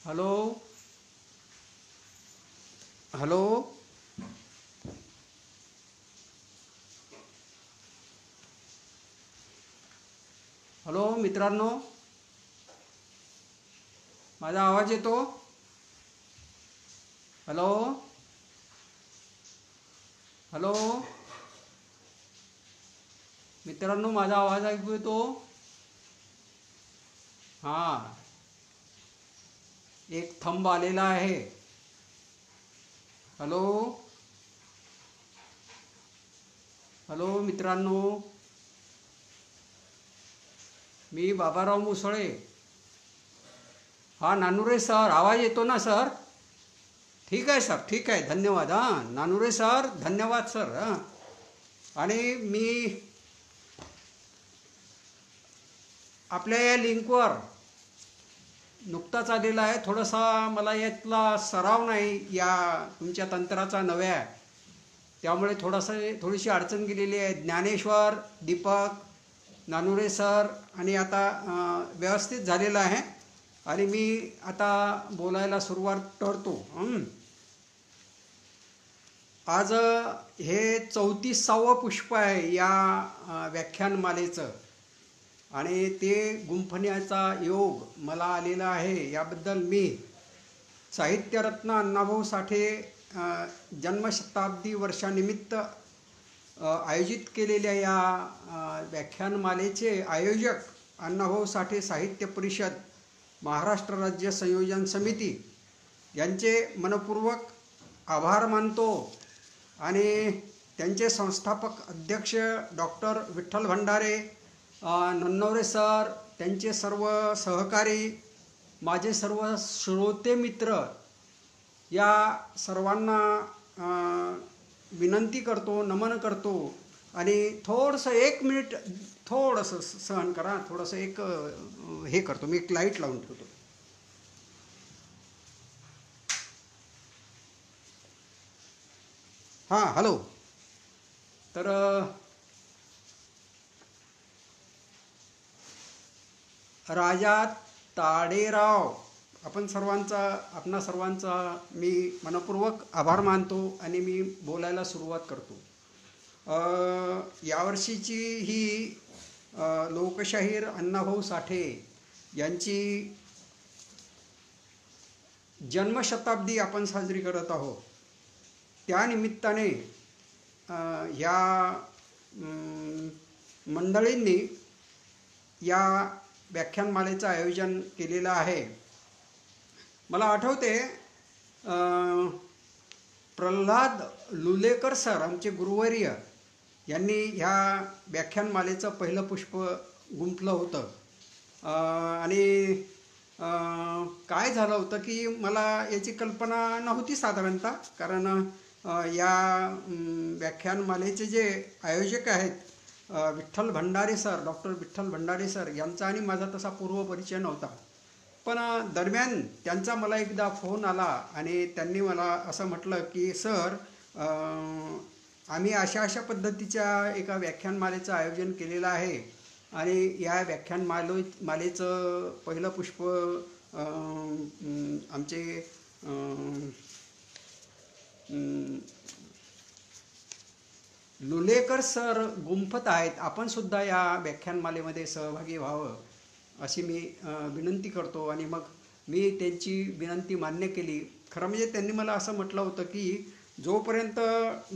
Hello hello hello मित्रांनो, माझा आवाज येतो? हॅलो हॅलो मित्रांनो, माझा आवाज ऐकू येतो? हां, एक थंब आलेला आहे. हॅलो हॅलो मित्रांनो, मी बाबाराव मुसळे. हां नानुरे सर, आवाज येतो ना सर? ठीक आहे सर, ठीक आहे, धन्यवाद. हां नानुरे सर, धन्यवाद सर. हां, आणि मी आपल्या या लिंकवर नुकताच आलेला आहे. थोडासा मला यातला सराव नाही या तुमच्या तंत्राचा नव्या, त्यामुळे थोडीशी अडचण गेलेली आहे. ज्ञानेश्वर, दीपक, नानुरे सर आणि आता व्यवस्थित झालेलं आहे आणि मी आता बोलायला सुरुवात करतो. आज हे 34वा पुष्प आहे या व्याख्यानमालेचं आणि ते गुंफण्याचा योग मला आलेला आहे. याबद्दल मी साहित्यरत्न अण्णाभाऊ साठे जन्मशताब्दी वर्षानिमित्त आयोजित केलेल्या या व्याख्यानमालेचे आयोजक अण्णाभाऊ साठे साहित्य परिषद, महाराष्ट्र राज्य संयोजन समिती यांचे मनपूर्वक आभार मानतो आणि त्यांचे संस्थापक अध्यक्ष डॉक्टर विठ्ठल भंडारे, नन्नवरे सर, त्यांचे सर्व सहकारी, माझे सर्व श्रोते मित्र या सर्वांना विनंती करतो, नमन करतो. आणि थोडंसं 1 मिनिट थोडंसं सहन करा. थोडंसं एक हे करतो मी, एक लाईट लावून ठेवतो. हां हॅलो. तर राजा ताडेराव, आपणा सर्वांचा मी मनपूर्वक आभार मानतो आणि मी बोलायला सुरुवात करतो. यावर्षीची ही लोकशाहीर अण्णाभाऊ साठे यांची जन्मशताब्दी आपण साजरी करत आहोत. त्यानिमित्ताने ह्या मंडळींनी या व्याख्यानमालेचं आयोजन केलेलं आहे. मला आठवते प्रल्हाद लुलेकर सर, आमचे गुरुवर्य, यांनी ह्या व्याख्यानमालेचं पहिलं पुष्प गुंफलं होतं. आणि काय झालं होतं की मला याची कल्पना नव्हती साधारणतः, कारण या व्याख्यानमालेचे जे आयोजक आहेत Vitthal Bhandare sir, doctor Vitthal Bhandare sir, यांचा आणि माझा तसा पूर्वपरिचय नव्हता. पण दरम्यान त्यांचा मला एकदा फोन आला आणि त्यांनी मला असं म्हटलं की सर, आम्ही अशा पद्धतीच्या एका व्याख्यानमालेचं आयोजन केलेलं आहे आणि या व्याख्यानमालेचं पहिलं पुष्प आमचे लुलेकर सर गुंफत आहेत. आपण सुद्धा या व्याख्यानमालेमध्ये सहभागी व्हावं अशी मी विनंती करतो. आणि मग मी त्यांची विनंती मान्य केली. खरं म्हणजे त्यांनी मला असं म्हटलं होतं की जोपर्यंत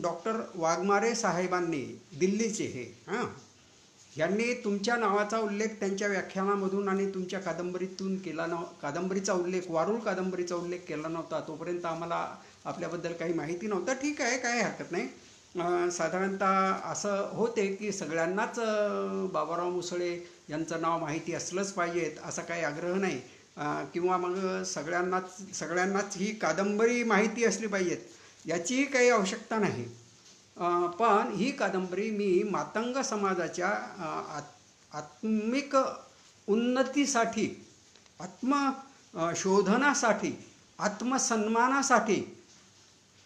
डॉक्टर वाघमारे साहेबांनी, दिल्लीचे हे, यांनी तुमच्या नावाचा उल्लेख त्यांच्या व्याख्यानामधून आणि तुमच्या कादंबरीतून केला कादंबरीचा उल्लेख, वारुळ कादंबरीचा उल्लेख केला नव्हता, तोपर्यंत आम्हाला आपल्याबद्दल काही माहिती नव्हतं. ठीक आहे, काही हरकत नाही. साधारणतः असं होते की सगळ्यांनाच बाबाराव मुसळे यांचं नाव माहिती असलंच पाहिजेत असा काही आग्रह नाही, किंवा मग सगळ्यांनाच ही कादंबरी माहिती असली पाहिजेत याचीही काही आवश्यकता नाही. पण ही कादंबरी मी मातंग समाजाच्या आत्मिक उन्नतीसाठी, आत्मशोधनासाठी, आत्मसन्मानासाठी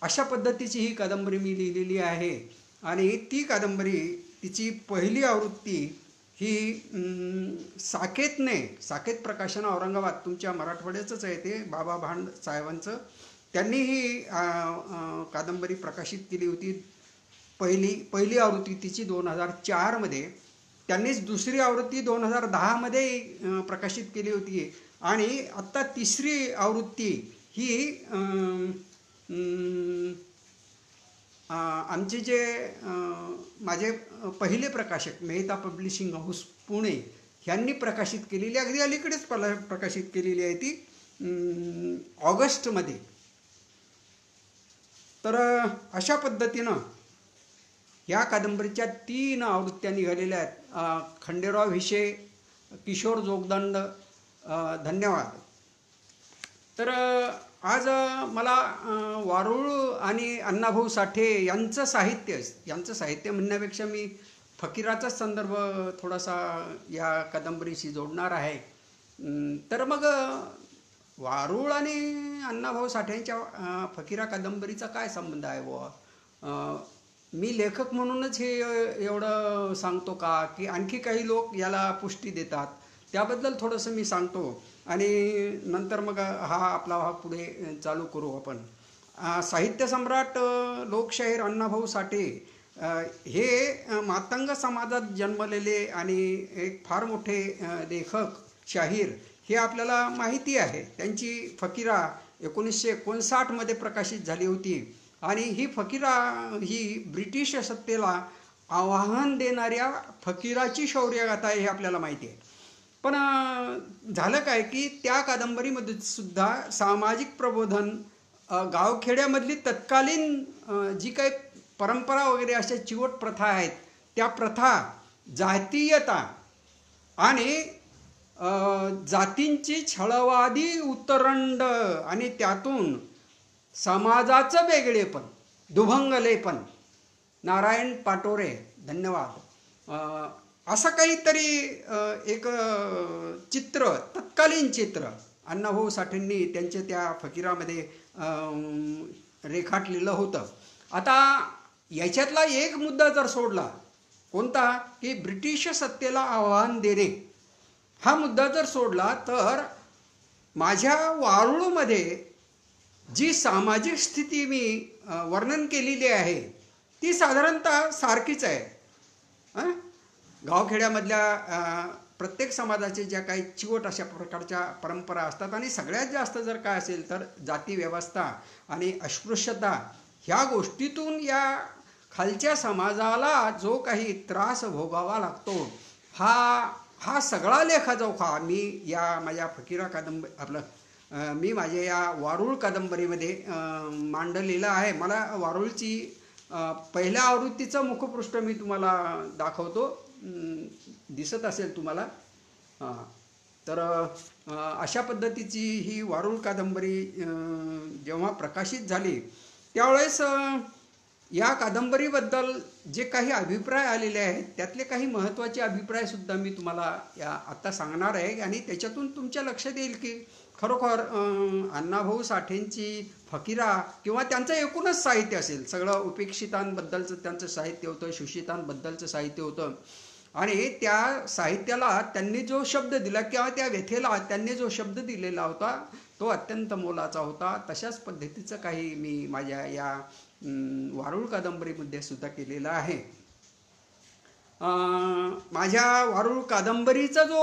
अशा पद्धतीची ही कादंबरी मी लिहिलेली आहे. आणि ती कादंबरी, तिची पहिली आवृत्ती ही साकेत प्रकाशन औरंगाबाद तुमच्या मराठवाड्याचंच आहे ते बाबा भांड साहेबांचं. त्यांनी ही कादंबरी प्रकाशित केली होती. पहिली आवृत्ती तिची 2004मध्ये. त्यांनीच दुसरी आवृत्ती 2010मध्ये प्रकाशित केली होती. आणि आत्ता तिसरी आवृत्ती ही आमचे जे माझे पहिले प्रकाशक मेहता पब्लिशिंग हाऊस पुणे ह्यांनी प्रकाशित केलेली, अगदी अलीकडेच प्रकाशित केलेली आहे ती ऑगस्टमध्ये. तर अशा पद्धतीनं ह्या कादंबरीच्या 3 आवृत्त्या निघालेल्या आहेत. खंडेराव भिशे, किशोर जोगदंड, धन्यवाद. तर आज मला वारुळ आणि अण्णाभाऊ साठे यांचं साहित्य म्हणण्यापेक्षा मी फकीराचाच संदर्भ थोडासा या कादंबरीशी जोडणार आहे. तर मग वारुळ आणि अण्णाभाऊ साठेंच्या फकीरा कादंबरीचा काय संबंध आहे बुवा? मी लेखक म्हणूनच हे एवढं सांगतो का, की आणखी काही लोक याला पुष्टी देतात? त्याबद्दल थोडंसं मी सांगतो आणि नंतर मग आपला पुढे चालू करू आपण. साहित्य सम्राट लोकशाहीर अण्णाभाऊ साठे हे मातंग समाजात जन्मलेले आणि एक फार मोठे लेखक, शाहीर हे आपल्याला माहिती आहे. त्यांची फकीरा 1959मध्ये प्रकाशित झाली होती आणि ही फकीरा ही ब्रिटिश सत्तेला आव्हान देणाऱ्या फकीराची शौर्यगाथा आहे हे आपल्याला माहिती आहे. पण झालं काय की त्या कादंबरीमध्ये सुद्धा सामाजिक प्रबोधन, गावखेड्यामधली तत्कालीन जी काही परंपरा वगैरे अशा चिवट प्रथा आहेत त्या प्रथा, जातीयता आणि जातींची छळवादी उतरंड आणि त्यातून समाजाचं वेगळेपण, दुभंगलेपण. नारायण पाटोरे, धन्यवाद. असं काहीतरी एक तत्कालीन चित्र अण्णाभाऊ साठेंनी त्यांच्या त्या फकीरामध्ये रेखाटलेलं होतं. आता याच्यातला एक मुद्दा जर सोडला, कोणता, की ब्रिटिश सत्तेला आव्हान देणे, हा मुद्दा जर सोडला तर माझ्या वारुळमध्ये जी सामाजिक स्थिती मी वर्णन केलेली आहे ती साधारणतः सारखीच आहे. गावखेड्यामधल्या प्रत्येक समाजाचे ज्या काही चिवट अशा प्रकारच्या परंपरा असतात आणि सगळ्यात जास्त जर काय असेल तर जाती व्यवस्था आणि अस्पृश्यता ह्या गोष्टीतून या खालच्या समाजाला जो काही त्रास भोगावा लागतो हा सगळा लेखाजोखा मी या माझ्या फकीरा मी माझ्या या वारुळ कादंबरीमध्ये मांडलेला आहे. मला वारुळची पहिल्या आवृत्तीचं मुखपृष्ठ मी तुम्हाला दाखवतो, दिसत असेल तुम्हाला. तर अशा पद्धतीची ही वारुळ कादंबरी जेव्हा प्रकाशित झाली त्यावेळेस या कादंबरीबद्दल जे काही अभिप्राय आलेले आहेत त्यातले काही महत्त्वाचे अभिप्रायसुद्धा मी तुम्हाला आत्ता सांगणार आहे आणि त्याच्यातून तुमच्या लक्षात येईल की खरोखर अण्णाभाऊ साठेंची फकीरा किंवा त्यांचं एकूणच साहित्य असेल, सगळं उपेक्षितांबद्दलचं त्यांचं साहित्य होतं, शोषितांबद्दलचं साहित्य होतं आणि त्या साहित्याला त्यांनी जो शब्द दिला किंवा त्या व्यथेला त्यांनी जो शब्द दिलेला होता तो अत्यंत मोलाचा होता. तशाच पद्धतीचं काही मी माझ्या या वारुळ कादंबरीमध्ये सुद्धा केलेलं आहे. माझ्या वारुळ कादंबरीचा जो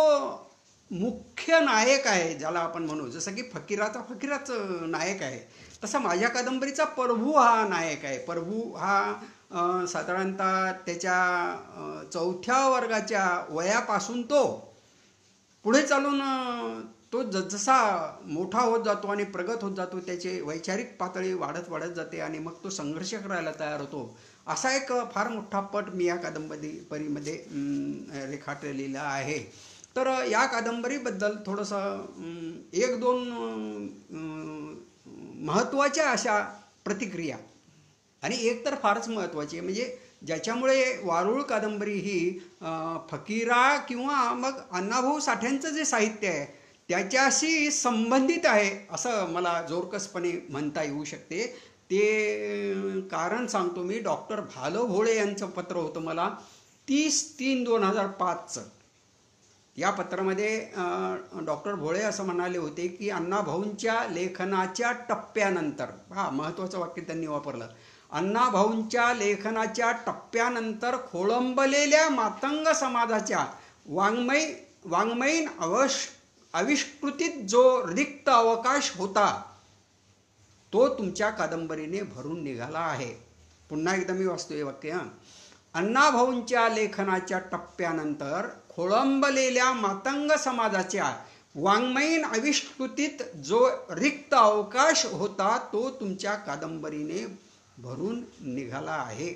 मुख्य नायक आहे ज्याला आपण म्हणू, जसं की फकीराच नायक आहे, तसा माझ्या कादंबरीचा प्रभू हा नायक आहे. प्रभू हा साधारणतः त्याच्या 4थ्या वर्गाच्या वयापासून तो पुढे चालून तो जसा मोठा होत जातो आणि प्रगत होत जातो त्याची वैचारिक पातळी वाढत जाते आणि मग तो संघर्ष करायला तयार होतो. असा एक फार मोठा पट मी या कादंबरीमध्ये रेखाटलेला आहे. तर या कादंबरीबद्दल थोडंसं 1-2 महत्त्वाच्या अशा प्रतिक्रिया आणि एक तर फारच महत्त्वाची आहे, म्हणजे ज्याच्यामुळे वारुळ कादंबरी ही फकीरा किंवा मग अण्णाभाऊ साठ्यांचं जे साहित्य आहे त्याच्याशी संबंधित आहे असं मला जोरकसपणे म्हणता येऊ शकते. ते कारण सांगतो मी. डॉक्टर भालू भोळे यांचं पत्र होतं मला 30/3/2005चं. या पत्रामध्ये डॉक्टर भोळे असं म्हणाले होते की अण्णाभाऊंच्या लेखनाच्या टप्प्यानंतर, हा महत्त्वाचं वाक्य त्यांनी वापरलं, अण्णाभाऊंच्या लेखनाच्या टप्प्यानंतर खोळंबलेल्या मातंग समाजाच्या वाङ्मयीन आविष्कृतीत जो रिक्त अवकाश होता तो तुमच्या कादंबरीने भरून निघाला आहे. पुन्हा एकदा मी वाचतोय वाक्य. अण्णाभाऊंच्या लेखनाच्या टप्प्यानंतर खोळंबलेल्या मातंग समाजाच्या वाङ्मयीन आविष्कृतीत जो रिक्त अवकाश होता तो तुमच्या कादंबरीने भरून निघाला आहे.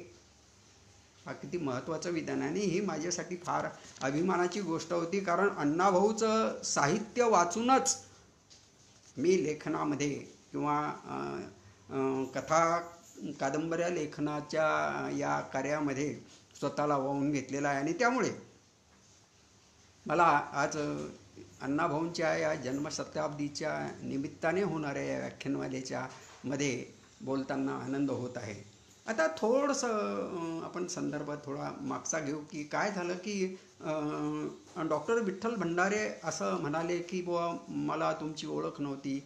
हा किती महत्त्वाचं विधान आहे. आणि ही माझ्यासाठी फार अभिमानाची गोष्ट होती, कारण अण्णाभाऊचं साहित्य वाचूनच मी लेखनामध्ये किंवा कथा कादंबऱ्या लेखनाच्या या कार्यामध्ये स्वतःला वाहून घेतलेला आहे. आणि त्यामुळे मला आज अण्णाभाऊंच्या या जन्मशताब्दीच्या निमित्ताने होणाऱ्या या व्याख्यानमालेच्या मध्ये बोलताना आनंद होत आहे. आता थोडंसं आपण संदर्भ थोडा मागचा घेऊ की काय झालं की डॉक्टर विठ्ठल भंडारे असं म्हणाले की बुवा मला तुमची ओळख नव्हती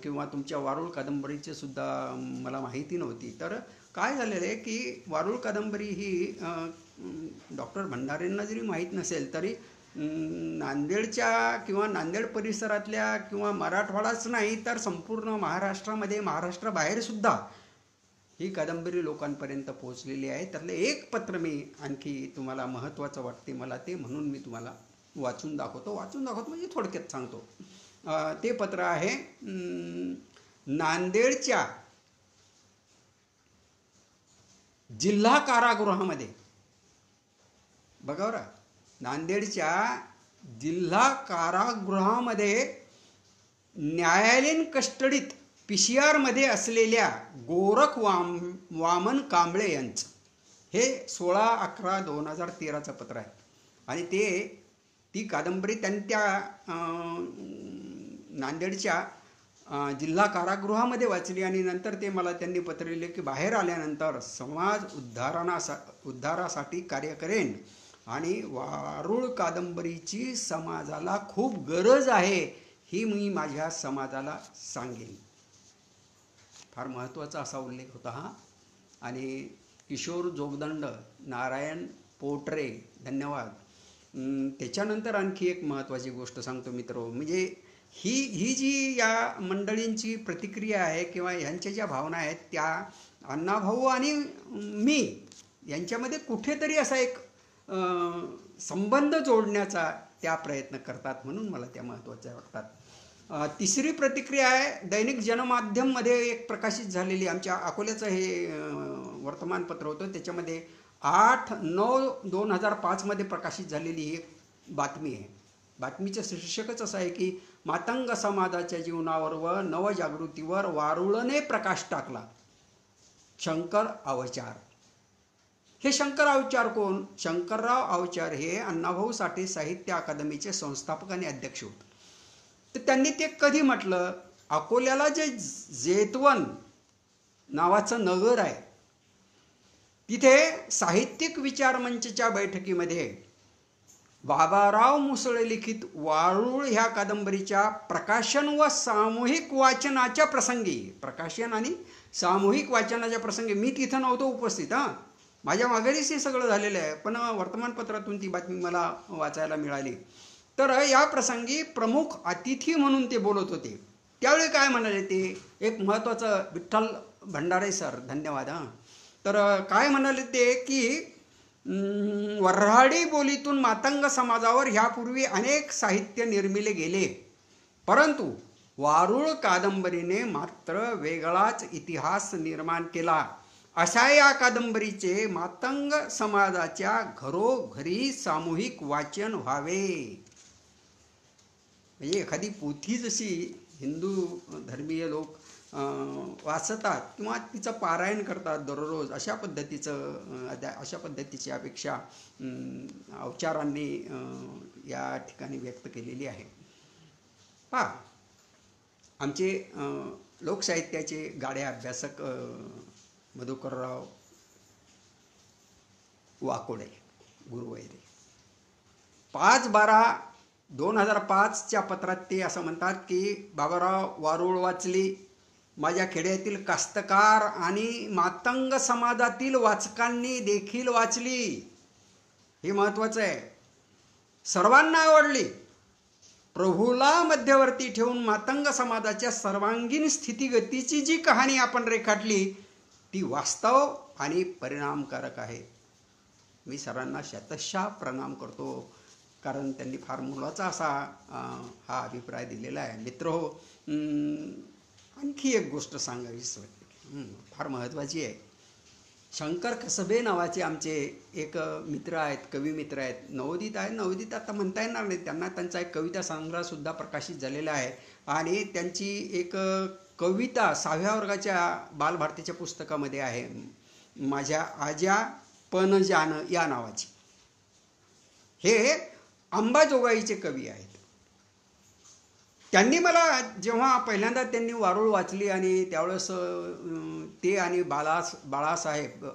किंवा तुमच्या वारुळ कादंबरीची सुद्धा मला माहिती नव्हती. तर काय झालेलं आहे की वारुळ कादंबरी ही डॉक्टर भंडारेंना जरी माहीत नसेल तरी नांदेडच्या किंवा नांदेड परिसरातल्या किंवा मराठवाडाच नाही तर संपूर्ण महाराष्ट्रामध्ये, महाराष्ट्राबाहेरसुद्धा ही कादंबरी लोकांपर्यंत पोहोचलेली आहे. त्यातलं एक पत्र मी आणखी तुम्हाला महत्त्वाचं वाटते मला ते, म्हणून मी तुम्हाला वाचून दाखवतो म्हणजे थोडक्यात सांगतो. ते पत्र आहे नांदेडच्या जिल्हा कारागृहामध्ये. बघा बरं, नांदेडच्या जिल्हा कारागृहामध्ये न्यायालयीन कस्टडीत PCR मध्ये असलेल्या गोरख वामन कांबळे यांचं हे 16/11/2013चं पत्र आहे. आणि ती कादंबरी त्यांनी त्या नांदेडच्या जिल्हा कारागृहामध्ये वाचली. आणि नंतर ते मला त्यांनी पत्र लिहिले की बाहेर आल्यानंतर समाज उद्धारासाठी कार्य करेन आणि वारुळ कादंबरीची समाजाला खूप गरज आहे ही मी माझ्या समाजाला सांगेन. फार महत्त्वाचा असा उल्लेख होता हा. आणि किशोर जोगदंड, नारायण पोटरे, धन्यवाद. त्याच्यानंतर आणखी एक महत्त्वाची गोष्ट सांगतो मित्र, म्हणजे ही जी या मंडळींची प्रतिक्रिया आहे किंवा ह्यांच्या ज्या भावना आहेत त्या अण्णाभाऊ आणि मी यांच्यामध्ये कुठेतरी असा एक संबंध जोडण्याचा त्या प्रयत्न करतात, म्हणून मला त्या महत्त्वाच्या वाटतात. तिसरी प्रतिक्रिया आहे दैनिक जनमाध्यममध्ये एक प्रकाशित झालेली, आमच्या अकोल्याचं हे वर्तमानपत्र होतं, त्याच्यामध्ये 8/9/2005 मध्ये प्रकाशित झालेली ही एक बातमी आहे. बातमीचं शीर्षकच असं आहे की मातंग समाजाच्या जीवनावर व नवजागृतीवर वारुळने प्रकाश टाकला, शंकर अवचार. हे शंकर अवचार कोण? शंकरराव अवचार हे अण्णाभाऊ साठे साहित्य अकादमीचे संस्थापक आणि अध्यक्ष होते. तर त्यांनी ते कधी म्हटलं, अकोल्याला जे जेतवन नावाचं नगर आहे तिथे साहित्यिक विचार मंचच्या बैठकीमध्ये बाबाराव मुसळे लिखित वारुळ ह्या कादंबरीच्या प्रकाशन व सामूहिक वाचनाच्या प्रसंगी, प्रकाशन आणि सामूहिक वाचनाच्या प्रसंगी मी तिथं नव्हतो उपस्थित, माझ्या माघारीच हे सगळं झालेलं आहे, पण वर्तमानपत्रातून ती बातमी मला वाचायला मिळाली. तर या प्रसंगी प्रमुख अतिथी म्हणून ते बोलत होते. त्यावेळी काय म्हणाले ते एक महत्त्वाचं, विठ्ठल भंडारे सर, धन्यवाद. तर काय म्हणाले ते की वऱ्हाडी बोलीतून मातंग समाजावर ह्यापूर्वी अनेक साहित्य निर्मिले गेले, परंतु वारुळ कादंबरीने मात्र वेगळाच इतिहास निर्माण केला. अशा या कादंबरीचे मातंग समाजाच्या घरोघरी सामूहिक वाचन व्हावे. म्हणजे एखादी पोथी जशी हिंदू धर्मीय लोक वाचतात किंवा तिचं पारायण करतात दररोज, अशा पद्धतीची अपेक्षा अवचारांनी या ठिकाणी व्यक्त केलेली आहे. पहा, आमचे लोकसाहित्याचे गाडे अभ्यासक मधुकरराव वाकोडे गुरुवैरी 5/12 2005च्या पत्रात ते असं म्हणतात की बाबाराव वारुळ वाचली, माझ्या खेड्यातील कास्तकार आणि मातंग समाजातील वाचकांनी देखील वाचली. हे महत्त्वाचं आहे. सर्वांना आवडली. प्रभूला मध्यवर्ती ठेवून मातंग समाजाच्या सर्वांगीण स्थितीगतीची जी कहाणी आपण रेखाटली ती वास्तव आणि परिणामकारक आहे. मी सरांना शतशः प्रणाम करतो, कारण त्यांनी फार मोलाचा असा हा अभिप्राय दिलेला आहे. मित्रहो, आणखी एक गोष्ट सांगावीच वाटते, फार महत्त्वाची आहे. शंकर कसबे नावाचे आमचे एक मित्र आहेत, कवी मित्र आहेत. नवोदित आहे, नवोदित आता म्हणता येणार नाही त्यांना. त्यांचा एक कविता संग्रहसुद्धा प्रकाशित झालेला आहे आणि त्यांची एक कविता 6व्या वर्गाच्या बालभारतीच्या पुस्तकामध्ये आहे, माझ्या आज्या पण जान या नावाची. हे अंबाजोगाईचे कवी आहेत. त्यांनी मला जेव्हा पहिल्यांदा त्यांनी वारुळ वाचली आणि त्यावेळेस ते आणि बाळासाहेब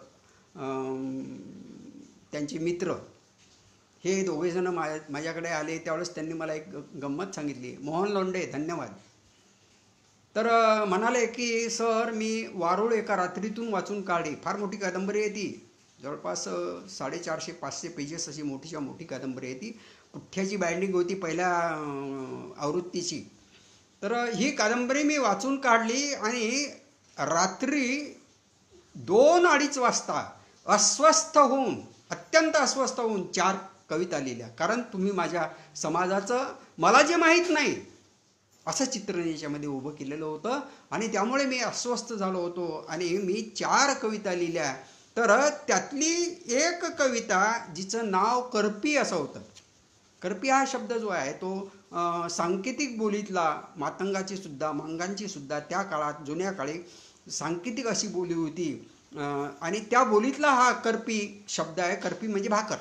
त्यांचे मित्र हे दोघेजण माझ्याकडे आले. त्यावेळेस त्यांनी मला एक गंमत सांगितली. मोहन लोंढे, धन्यवाद. तर म्हणाले की सर, मी वारुळ एका रात्रीतून वाचून काढली. फार मोठी कादंबरी आहे ती, जवळपास 450-500 पेजेस अशी मोठीच्या मोठी कादंबरी आहे ती. पुठ्ठ्याची बाइंडिंग होती पहिल्या आवृत्तीची. तर ही कादंबरी मी वाचून काढली आणि रात्री 2-2:30 वाजता अस्वस्थ होऊन, अत्यंत अस्वस्थ होऊन 4 कविता लिहिल्या. कारण तुम्ही माझ्या समाजाचं मला जे माहीत नाही असं चित्र याच्यामध्ये उभं केलेलं होतं आणि त्यामुळे मी अस्वस्थ झालो होतो आणि मी 4 कविता लिहिल्या. तर त्यातली एक कविता जिचं नाव करपी असं होतं. करपी हा शब्द जो आहे तो सांकेतिक बोलीतला, मातंगाची सुद्धा, मांगांची सुद्धा त्या काळात, जुन्या काळी सांकेतिक अशी बोली होती आणि त्या बोलीतला हा करपी शब्द आहे. करपी म्हणजे भाकर.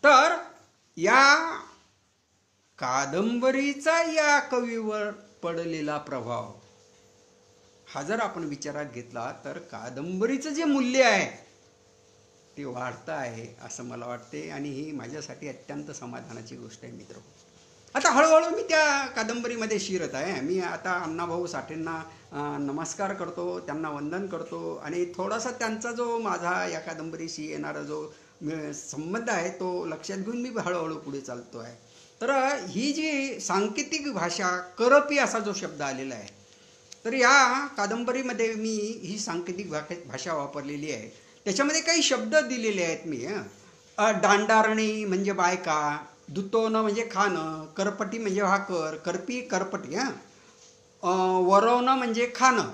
तर या कादंबरीचा या कवीवर पडलेला प्रभाव हा जर आपण विचारात घेतला तर कादंबरीचं जे मूल्य आहे ते वाढतं आहे असं मला वाटते आणि ही माझ्यासाठी अत्यंत समाधानाची गोष्ट आहे. मित्र, आता हळूहळू मी त्या कादंबरीमध्ये शिरत आहे. मी आता अण्णाभाऊ साठेंना नमस्कार करतो, त्यांना वंदन करतो आणि थोडासा त्यांचा जो माझा या कादंबरीशी येणारा जो संबंध आहे तो लक्षात घेऊन मी हळूहळू पुढे चालतो आहे. तर ही जी सांकेतिक भाषा, करपी असा जो शब्द आलेला आहे, तर या कादंबरीमध्ये मी ही सांकेतिक भाषा वापरलेली आहे. त्याच्यामध्ये काही शब्द दिलेले आहेत मी. दांडारणी म्हणजे बायका, दुतोनं म्हणजे खाणं, करपटी म्हणजे भाकर, करपी करपटी, वरवणं म्हणजे खाणं,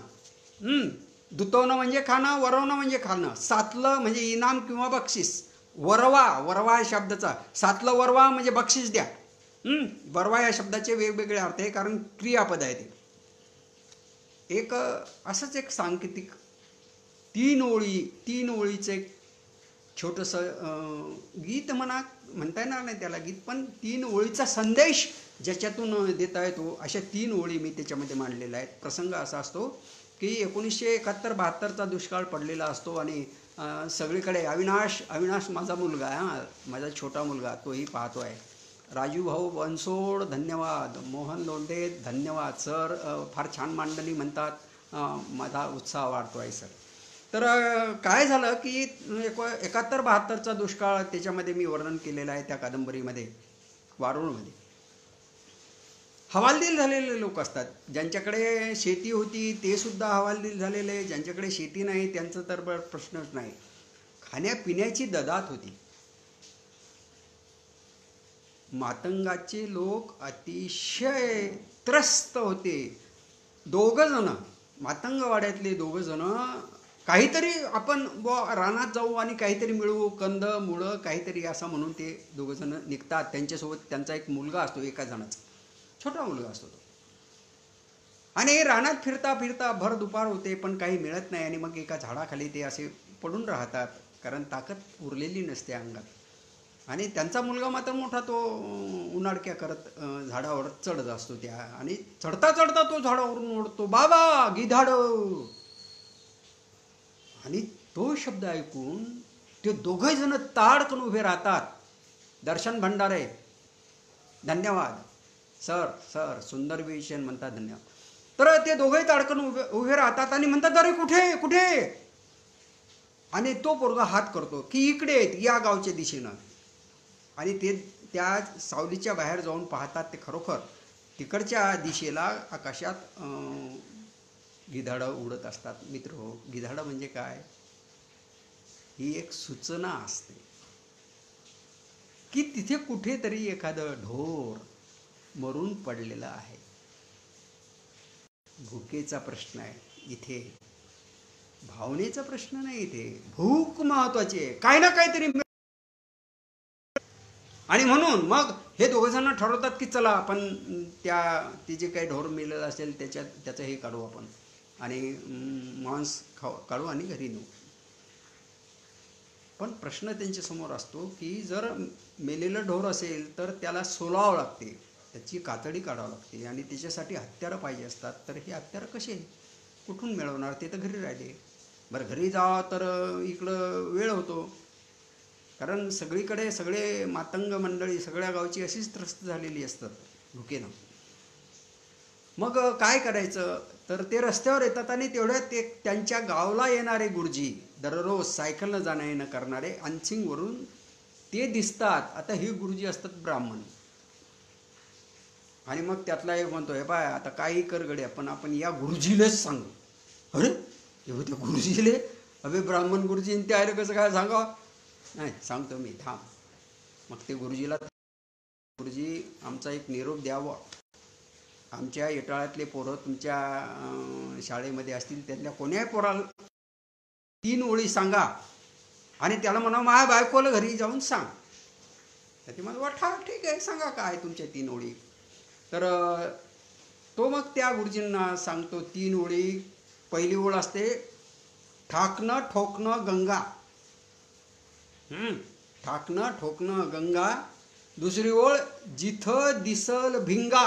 दुतोनं म्हणजे खाणं, वरवणं म्हणजे खाणं, सातलं म्हणजे इनाम किंवा बक्षीस, वरवा, वरवा या शब्दाचा सातलं वरवा म्हणजे बक्षीस द्या. वरवा या शब्दाचे वेगवेगळे अर्थ आहे कारण क्रियापद आहे ते. एक असंच एक सांकेतिक 3 ओळीचं एक छोटंसं गीत म्हणता येणार नाही त्याला गीत, पण 3 ओळीचा संदेश ज्याच्यातून देता येतो अशा 3 ओळी मी त्याच्यामध्ये मांडलेल्या आहेत. प्रसंग असा असतो की 1971-72चा दुष्काळ पडलेला असतो आणि सगळीकडे अविनाश माझा मुलगा आहे, माझा छोटा मुलगा, तोही पाहतो आहे. राजू भाऊ बनसोड धन्यवाद, मोहन लोंढे धन्यवाद सर, फार छान मांडणी म्हणतात, माझा उत्साह वाढतो आहे सर. तर काय झालं की 71-72चा दुष्काळ त्याच्यामध्ये मी वर्णन केलेलं आहे त्या कादंबरीमध्ये. वारुळमध्ये हवालदिल झालेले लोक असतात. ज्यांच्याकडे शेती होती ते सुद्धा हवालदिल झालेले, ज्यांच्याकडे शेती नाही त्यांचं तर प्रश्नच नाही. खाण्यापिण्याची ददात होती. मातंगाचे लोक अतिशय त्रस्त होते. 2 जण मातंगवाड्यातले 2 जण काहीतरी आपण रानात जाऊ आणि काहीतरी मिळवू, कंद मुळं काहीतरी असं म्हणून ते 2 जण निघतात. त्यांच्यासोबत त्यांचा एक मुलगा असतो, एका जणाचा छोटा मुलगा असतो तो. आणि रानात फिरता फिरता भर दुपार होते पण काही मिळत नाही आणि मग एका झाडाखाली ते असे पडून राहतात कारण ताकद उरलेली नसते अंगात. आणि त्यांचा मुलगा मात्र मोठा तो उन्हाळक्या करत झाडावर चढत असतो त्या, आणि चढता चढता तो झाडावरून ओढतो, बाबा गिधाड. आणि तो शब्द ऐकून ते 2 जण ताडकन उभे राहतात. दर्शन भंडारे धन्यवाद सर, सर सुंदर विषय म्हणतात, धन्यवाद. तर ते दोघेही ताडकन उभे राहतात आणि म्हणतात, अरे कुठे कुठे. आणि तो पोरगा हात करतो की इकडे या गावच्या दिशेनं. आणि ते त्या सावलीच्या बाहेर जाऊन पाहतात, ते खरोखर तिकडच्या दिशेला आकाशात गिधाडं उडत असतात. मित्र हो, गिधाडं म्हणजे काय, ही एक सूचना असते की तिथे कुठेतरी एखादं ढोर मरून पडलेलं आहे. भुकेचा प्रश्न आहे इथे, भावनेचा प्रश्न नाही इथे. भूक महत्वाची आहे, काय ना काहीतरी. आणि म्हणून मग हे दोघ जण ठरवतात की चला आपण ते जे काही ढोर मिळालेलं असेल त्याचं हे काढू आपण, आणि मांस काढू आणि घरी नेऊ. पण प्रश्न त्यांच्या समोर असतो की जर मेलेलं ढोर असेल तर त्याला सोलावं लागते, त्याची कातडी काढावं लागते, आणि त्याच्यासाठी हत्यारं पाहिजे असतात. तर हे हत्यारं कसे कुठून मिळवणार, ते तर घरी राहिले. बरं, घरी जावं तर इकडं वेळ होतो, कारण सगळीकडे सगळे मातंग मंडळी सगळ्या गावची अशीच त्रस्त झालेली असतात भुकेनं. मग काय करायचं, तर ते रस्त्यावर येतात आणि तेवढ्यात ते त्यांच्या गावला येणारे गुरुजी, दररोज सायकलनं जाणं येणं करणारे अंसिंगवरून ते दिसतात. आता हे गुरुजी असतात ब्राह्मण. आणि मग त्यातला एक म्हणतो, हे पाय आता काही कर गड्या, पण आपण या गुरुजीलाच सांगू. अरे एवढं त्या गुरुजीले, अबे ब्राह्मण गुरुजी ते आहे कसं काय सांगा. नाही सांगतो मी, थांब. मग ते गुरुजीला, गुरुजी आमचा एक निरोप द्यावा, आमच्या येटाळ्यातले पोरं तुमच्या शाळेमध्ये असतील त्यातल्या कोण्याही पोराला 3 ओळी सांगा आणि त्याला म्हणा माझ्या बायकोला घरी जाऊन सांग. तर ते म्हणा वाठा ठीक आहे, सांगा काय तुमच्या 3 ओळी. तर तो मग त्या गुरुजींना सांगतो 3 ओळी. पहिली ओळ असते, ठाकणं ठोकणं गंगा. ठाकणं ठोकणं गंगा. दुसरी ओळ, जिथं दिसल भिंगा.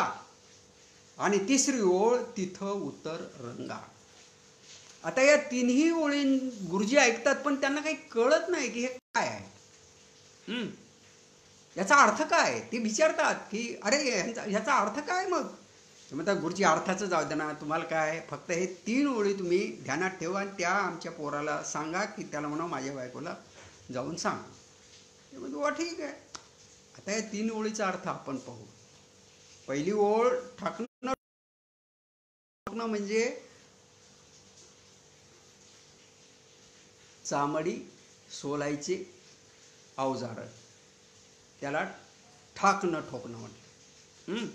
आणि तिसरी ओळ, तिथं उतर रंगा. आता या तिन्ही ओळी गुरुजी ऐकतात, पण त्यांना काही कळत नाही की हे काय आहे, याचा अर्थ काय. ते विचारतात की अरे ह्याचा अर्थ काय. मग म्हणतात गुरुजी अर्थाचं जाऊ द्या ना, तुम्हाला काय, फक्त हे 3 ओळी तुम्ही ध्यानात ठेवा आणि त्या आमच्या पोराला सांगा की त्याला म्हणा माझ्या बायकोला जाऊन सांग. ते म्हणतो वा ठीक आहे. आता या 3 ओळीचा अर्थ आपण पाहू. पहिली ओळ, ठाकणं म्हणजे चामडी सोलायचे अवजार, त्याला ठाकणं ठोकणं म्हणतात.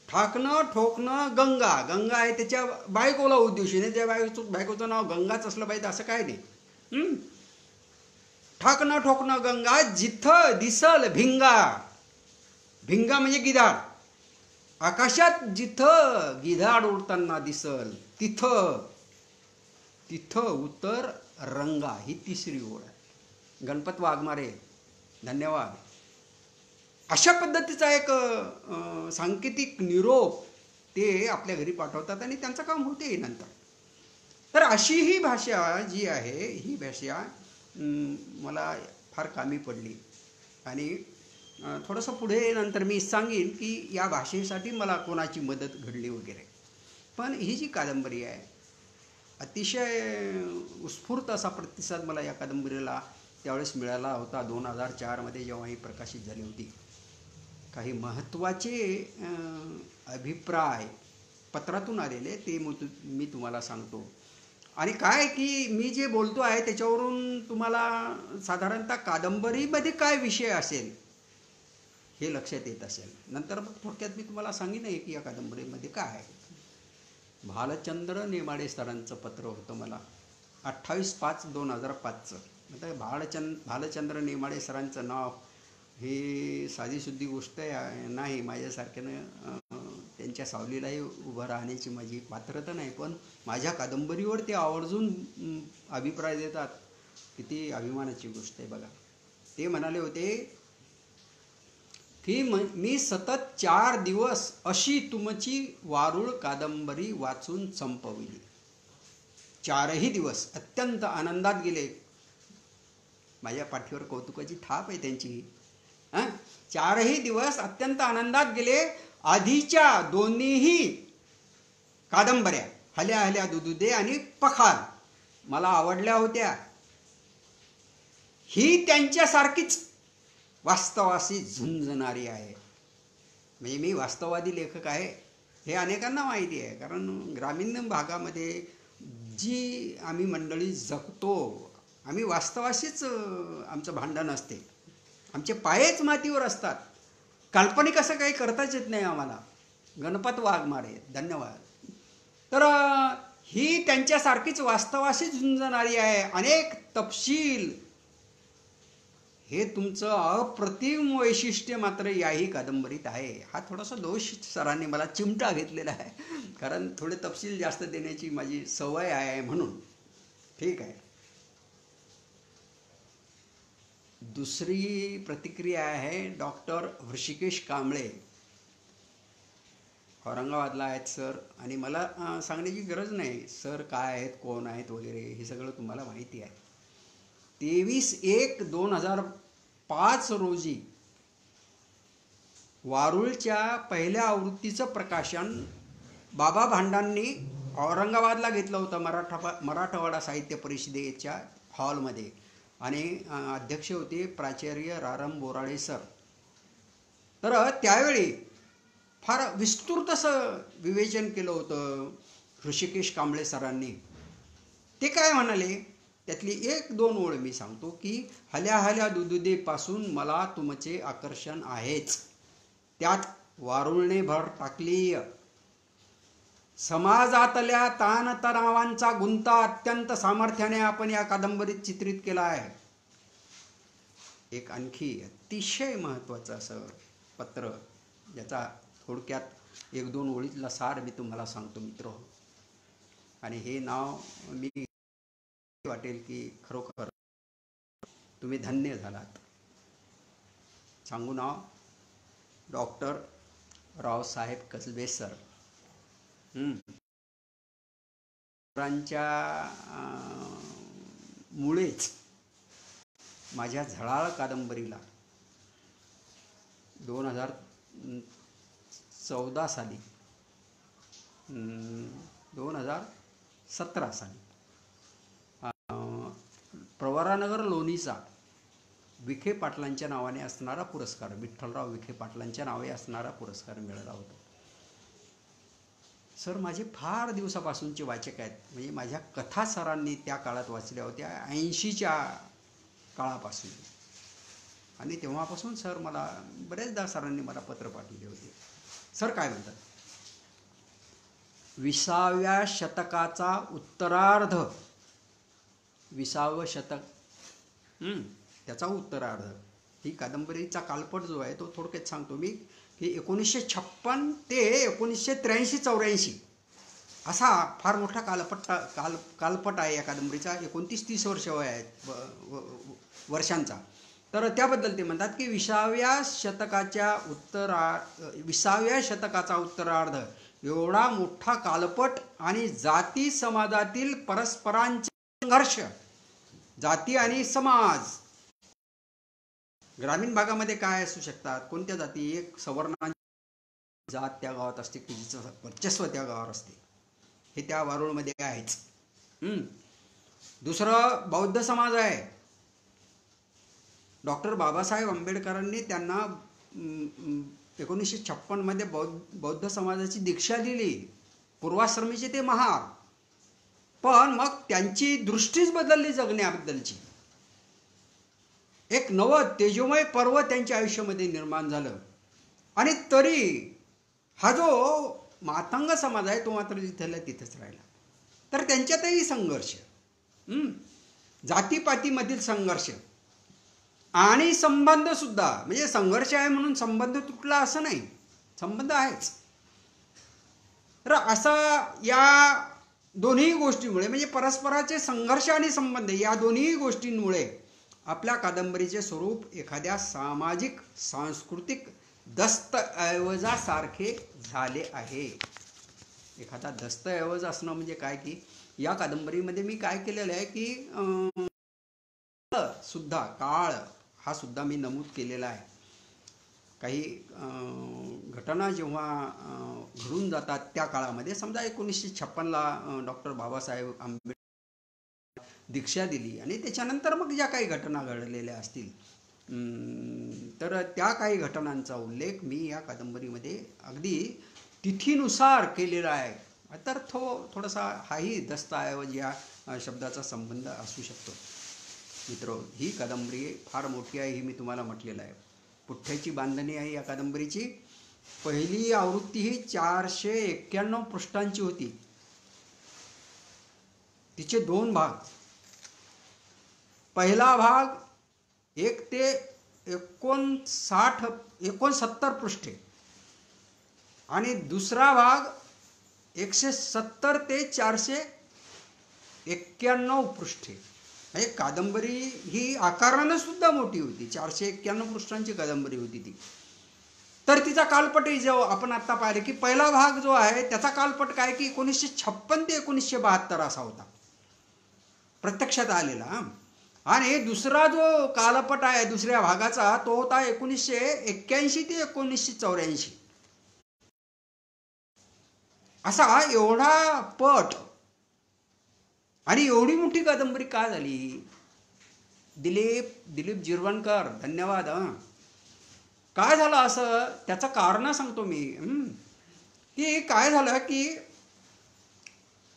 ठाकणं ठोकणं गंगा. गंगा आहे त्याच्या बायकोला उद्देशीने, त्या बायकोचं नाव गंगाच असलं पाहिजे असं काय नाही. ठाकणं ठोकणं गंगा. जिथं दिसल भिंगा. भिंगा म्हणजे गिधाड. आकाशात जिथं गिधाड उडताना दिसल तिथं उतर रंगा. ही तिसरी ओळ आहे. गणपत वाघमारे, धन्यवाद. अशा पद्धतीचा एक सांकेतिक निरोप ते आपल्या घरी पाठवतात आणि त्यांचं काम होते नंतर. तर अशी ही भाषा जी आहे, ही भाषा मला फार कामी पडली. आणि थोडंसं पुढे नंतर मी सांगेन की या भाषेसाठी मला कोणाची मदत घडली वगैरे. पण ही जी कादंबरी आहे, अतिशय उत्स्फूर्त असा प्रतिसाद मला या कादंबरीला त्यावेळेस मिळाला होता 2004मध्ये जेव्हा ही प्रकाशित झाली होती. काही महत्त्वाचे अभिप्राय पत्रातून आलेले ते मी तुम्हाला सांगतो. आणि काय की मी जे बोलतो आहे त्याच्यावरून तुम्हाला साधारणतः कादंबरीमध्ये काय विषय असेल हे लक्षात येत असेल. नंतर मग थोडक्यात मी तुम्हाला सांगेन की या कादंबरीमध्ये काय आहे. भालचंद्र नेमाडे सरांचं पत्र होतं मला, 28/5/2005चं. म्हणजे भालचंद्र नेमाडे सरांचं नाव ही साधीसुद्धी गोष्ट नाही. माझ्यासारख्यानं त्यांच्या सावलीलाही उभं राहण्याची माझी पात्रता नाही, पण माझ्या कादंबरीवर ते आवर्जून अभिप्राय देतात. किती अभिमानाची गोष्ट आहे बघा. ते म्हणाले होते की मी सतत 4 दिवस अशी तुमची वारुळ कादंबरी वाचून संपविली. 4ही दिवस अत्यंत आनंदात गेले. माझ्या पाठीवर कौतुकाची थाप आहे त्यांची. 4ही दिवस अत्यंत आनंदात गेले. आधीच्या दोन्हीही कादंबऱ्या हल्या हल्या दुदुदे आणि पखाल मला आवडल्या होत्या. ही त्यांच्यासारखीच वास्तवाशी झुंजणारी आहे. म्हणजे मी वास्तववादी लेखक आहे हे अनेकांना माहिती आहे, कारण ग्रामीण भागामध्ये जी आम्ही मंडळी जगतो, आम्ही वास्तवाशीच आमचं भांडण असते. आमचे पायच मातीवर असतात. काल्पनिक असं काही करताच येत नाही आम्हाला. गणपत वाघमारे, धन्यवाद. तर ही त्यांच्यासारखीच वास्तवाशी झुंजणारी आहे. अनेक तपशील, हे तुमचं अप्रतिम वैशिष्ट्य मात्र याही कादंबरीत आहे. हा थोडासा दोष सरांनी मला चिमटा घेतलेला आहे, कारण थोडे तपशील जास्त देण्याची माझी सवय आहे म्हणून. ठीक आहे. दुसरी प्रतिक्रिया आहे डॉक्टर ऋषिकेश कांबळे, औरंगाबादला आहेत सर. आणि मला सांगण्याची गरज नाही सर काय आहेत, कोण आहेत वगैरे, हे सगळं तुम्हाला माहिती आहे. 23/1/2005 रोजी वारुळच्या पहिल्या आवृत्तीचं प्रकाशन बाबा भांडांनी औरंगाबादला घेतलं होतं, मराठवाडा साहित्य परिषदेच्या हॉलमध्ये. आणि अध्यक्ष होते प्राचार्य रारम बोराडे सर. तर त्यावेळी फार विस्तृत असं विवेचन केलं होतं ऋषिकेश कांबळे सरांनी. ते काय म्हणाले, त्यातली 1-2 ओळ मी सांगतो की हल्या हल्या दुदुदेपासून मला तुमचे आकर्षण आहेच, त्यात वारुळने भर टाकली. समाजातल्या ताणतणावांचा गुंता अत्यंत सामर्थ्याने आपण या कादंबरीत चित्रित केला आहे. एक आणखी अतिशय महत्त्वाचं असं पत्र, ज्याचा थोडक्यात 1-2 ओळीतला सार मी तुम्हाला सांगतो मित्र. आणि हे नाव मी वाटेल की खरोखर तुम्ही धन्य झालात. सांगू नाव, डॉक्टर रावसाहेब कसबे सर. सरांच्या मुळेच माझ्या झळाळ कादंबरीला 2014 साली 2017 साली प्रवरानगर लोणीचा विखे पाटलांच्या नावाने असणारा पुरस्कार, विठ्ठलराव विखे पाटलांच्या नावे असणारा पुरस्कार मिळाला होता. सर माझे फार दिवसापासूनचे वाचक आहेत. म्हणजे माझ्या कथा सरांनी त्या काळात वाचल्या होत्या, 80च्या काळापासून. आणि तेव्हापासून सर मला बरेचदा सरांनी मला पत्र पाठवले होते. सर काय म्हणतात, 20व्या शतकाचा उत्तरार्ध, 20वं शतक त्याचा उत्तरार्ध, ही कादंबरीचा कालपट जो आहे तो थोडक्यात सांगतो मी की 1956 ते 1983-84 असा फार मोठा कालपट आहे या कादंबरीचा. 29-30 वर्ष वय आहेत वर्षांचा. तर त्याबद्दल ते म्हणतात की 20व्या शतकाचा उत्तरार्ध एवढा मोठा कालपट आणि जाती समाजातील परस्परांचे संघर्ष, जाती आणि समाज. ग्रामीण भागामध्ये काय असू शकतात, कोणत्या जाती, एक सवर्णांची जात त्या गावात असते की जिचं वर्चस्व त्या गावावर असते, हे त्या वारुळमध्ये आहेच. दुसरं बौद्ध समाज आहे. डॉक्टर बाबासाहेब आंबेडकरांनी त्यांना 1956 मध्ये बौद्ध समाजाची दीक्षा दिली. पूर्वाश्रमीचे ते महार. पण मग त्यांची दृष्टीच बदलली जगण्याबद्दलची. एक नवं तेजोमय पर्व त्यांच्या आयुष्यामध्ये निर्माण झालं. आणि तरी हा जो मातंग समाज आहे तो मात्र जिथल्या तिथेच राहिला. तर त्यांच्यातही संघर्ष, जातीपातीमधील संघर्ष आणि संबंध सुद्धा. म्हणजे संघर्ष आहे म्हणून संबंध तुटला असं नाही, संबंध आहेच. तर असा या दोन्ही गोष्टींमुळे, म्हणजे परस्पराचे संघर्ष आणि संबंध, या दोन्ही गोष्टींमुळे आपल्या कादंबरीचे स्वरूप एखाद्या सामाजिक सांस्कृतिक दस्तऐवजासारखे झाले आहे. एखादा दस्तऐवज असणं म्हणजे काय की या कादंबरीमध्ये मी काय केलेलं आहे की सुद्धा काळ हा सुद्धा मी नमूद केलेला आहे. काही घटना जेव्हा घडून जातात त्या काळामध्ये, समजा 1956ला डॉक्टर बाबासाहेब आंबेडकर दीक्षा दिली आणि त्याच्यानंतर मग ज्या काही घटना घडलेल्या असतील, तर त्या काही घटनांचा उल्लेख मी या कादंबरीमध्ये अगदी तिथीनुसार केलेला आहे. तर थोडासा हाही दस्तऐवज या शब्दाचा संबंध असू शकतो. मित्र, ही कादंबरी फार मोठी आहे, ही मी तुम्हाला म्हटलेलं आहे. पुठ्ठ्याची बांधणी आहे या कादंबरीची. पहिली आवृत्ती ही 491 पृष्ठांची होती. तिचे 2 भाग. पहिला भाग 1 ते 69 पृष्ठे आणि दुसरा भाग 170 ते 491 पृष्ठे. म्हणजे कादंबरी ही आकारानं सुद्धा मोठी होती. 491 पृष्ठांची कादंबरी होती ती. तर तिचा कालपटही जो आपण आत्ता पाहिलं की पहिला भाग जो आहे त्याचा कालपट काय की 1956 ते 1972 असा होता प्रत्यक्षात आलेला. आणि दुसरा जो कालपट आहे दुसऱ्या भागाचा तो होता 1981 ते 1984 असा. एवढा पट आणि एवढी मोठी कादंबरी का झाली? दिलीप जिरवणकर, धन्यवाद. काय झालं असं, त्याचं कारण सांगतो मी. की काय झालं की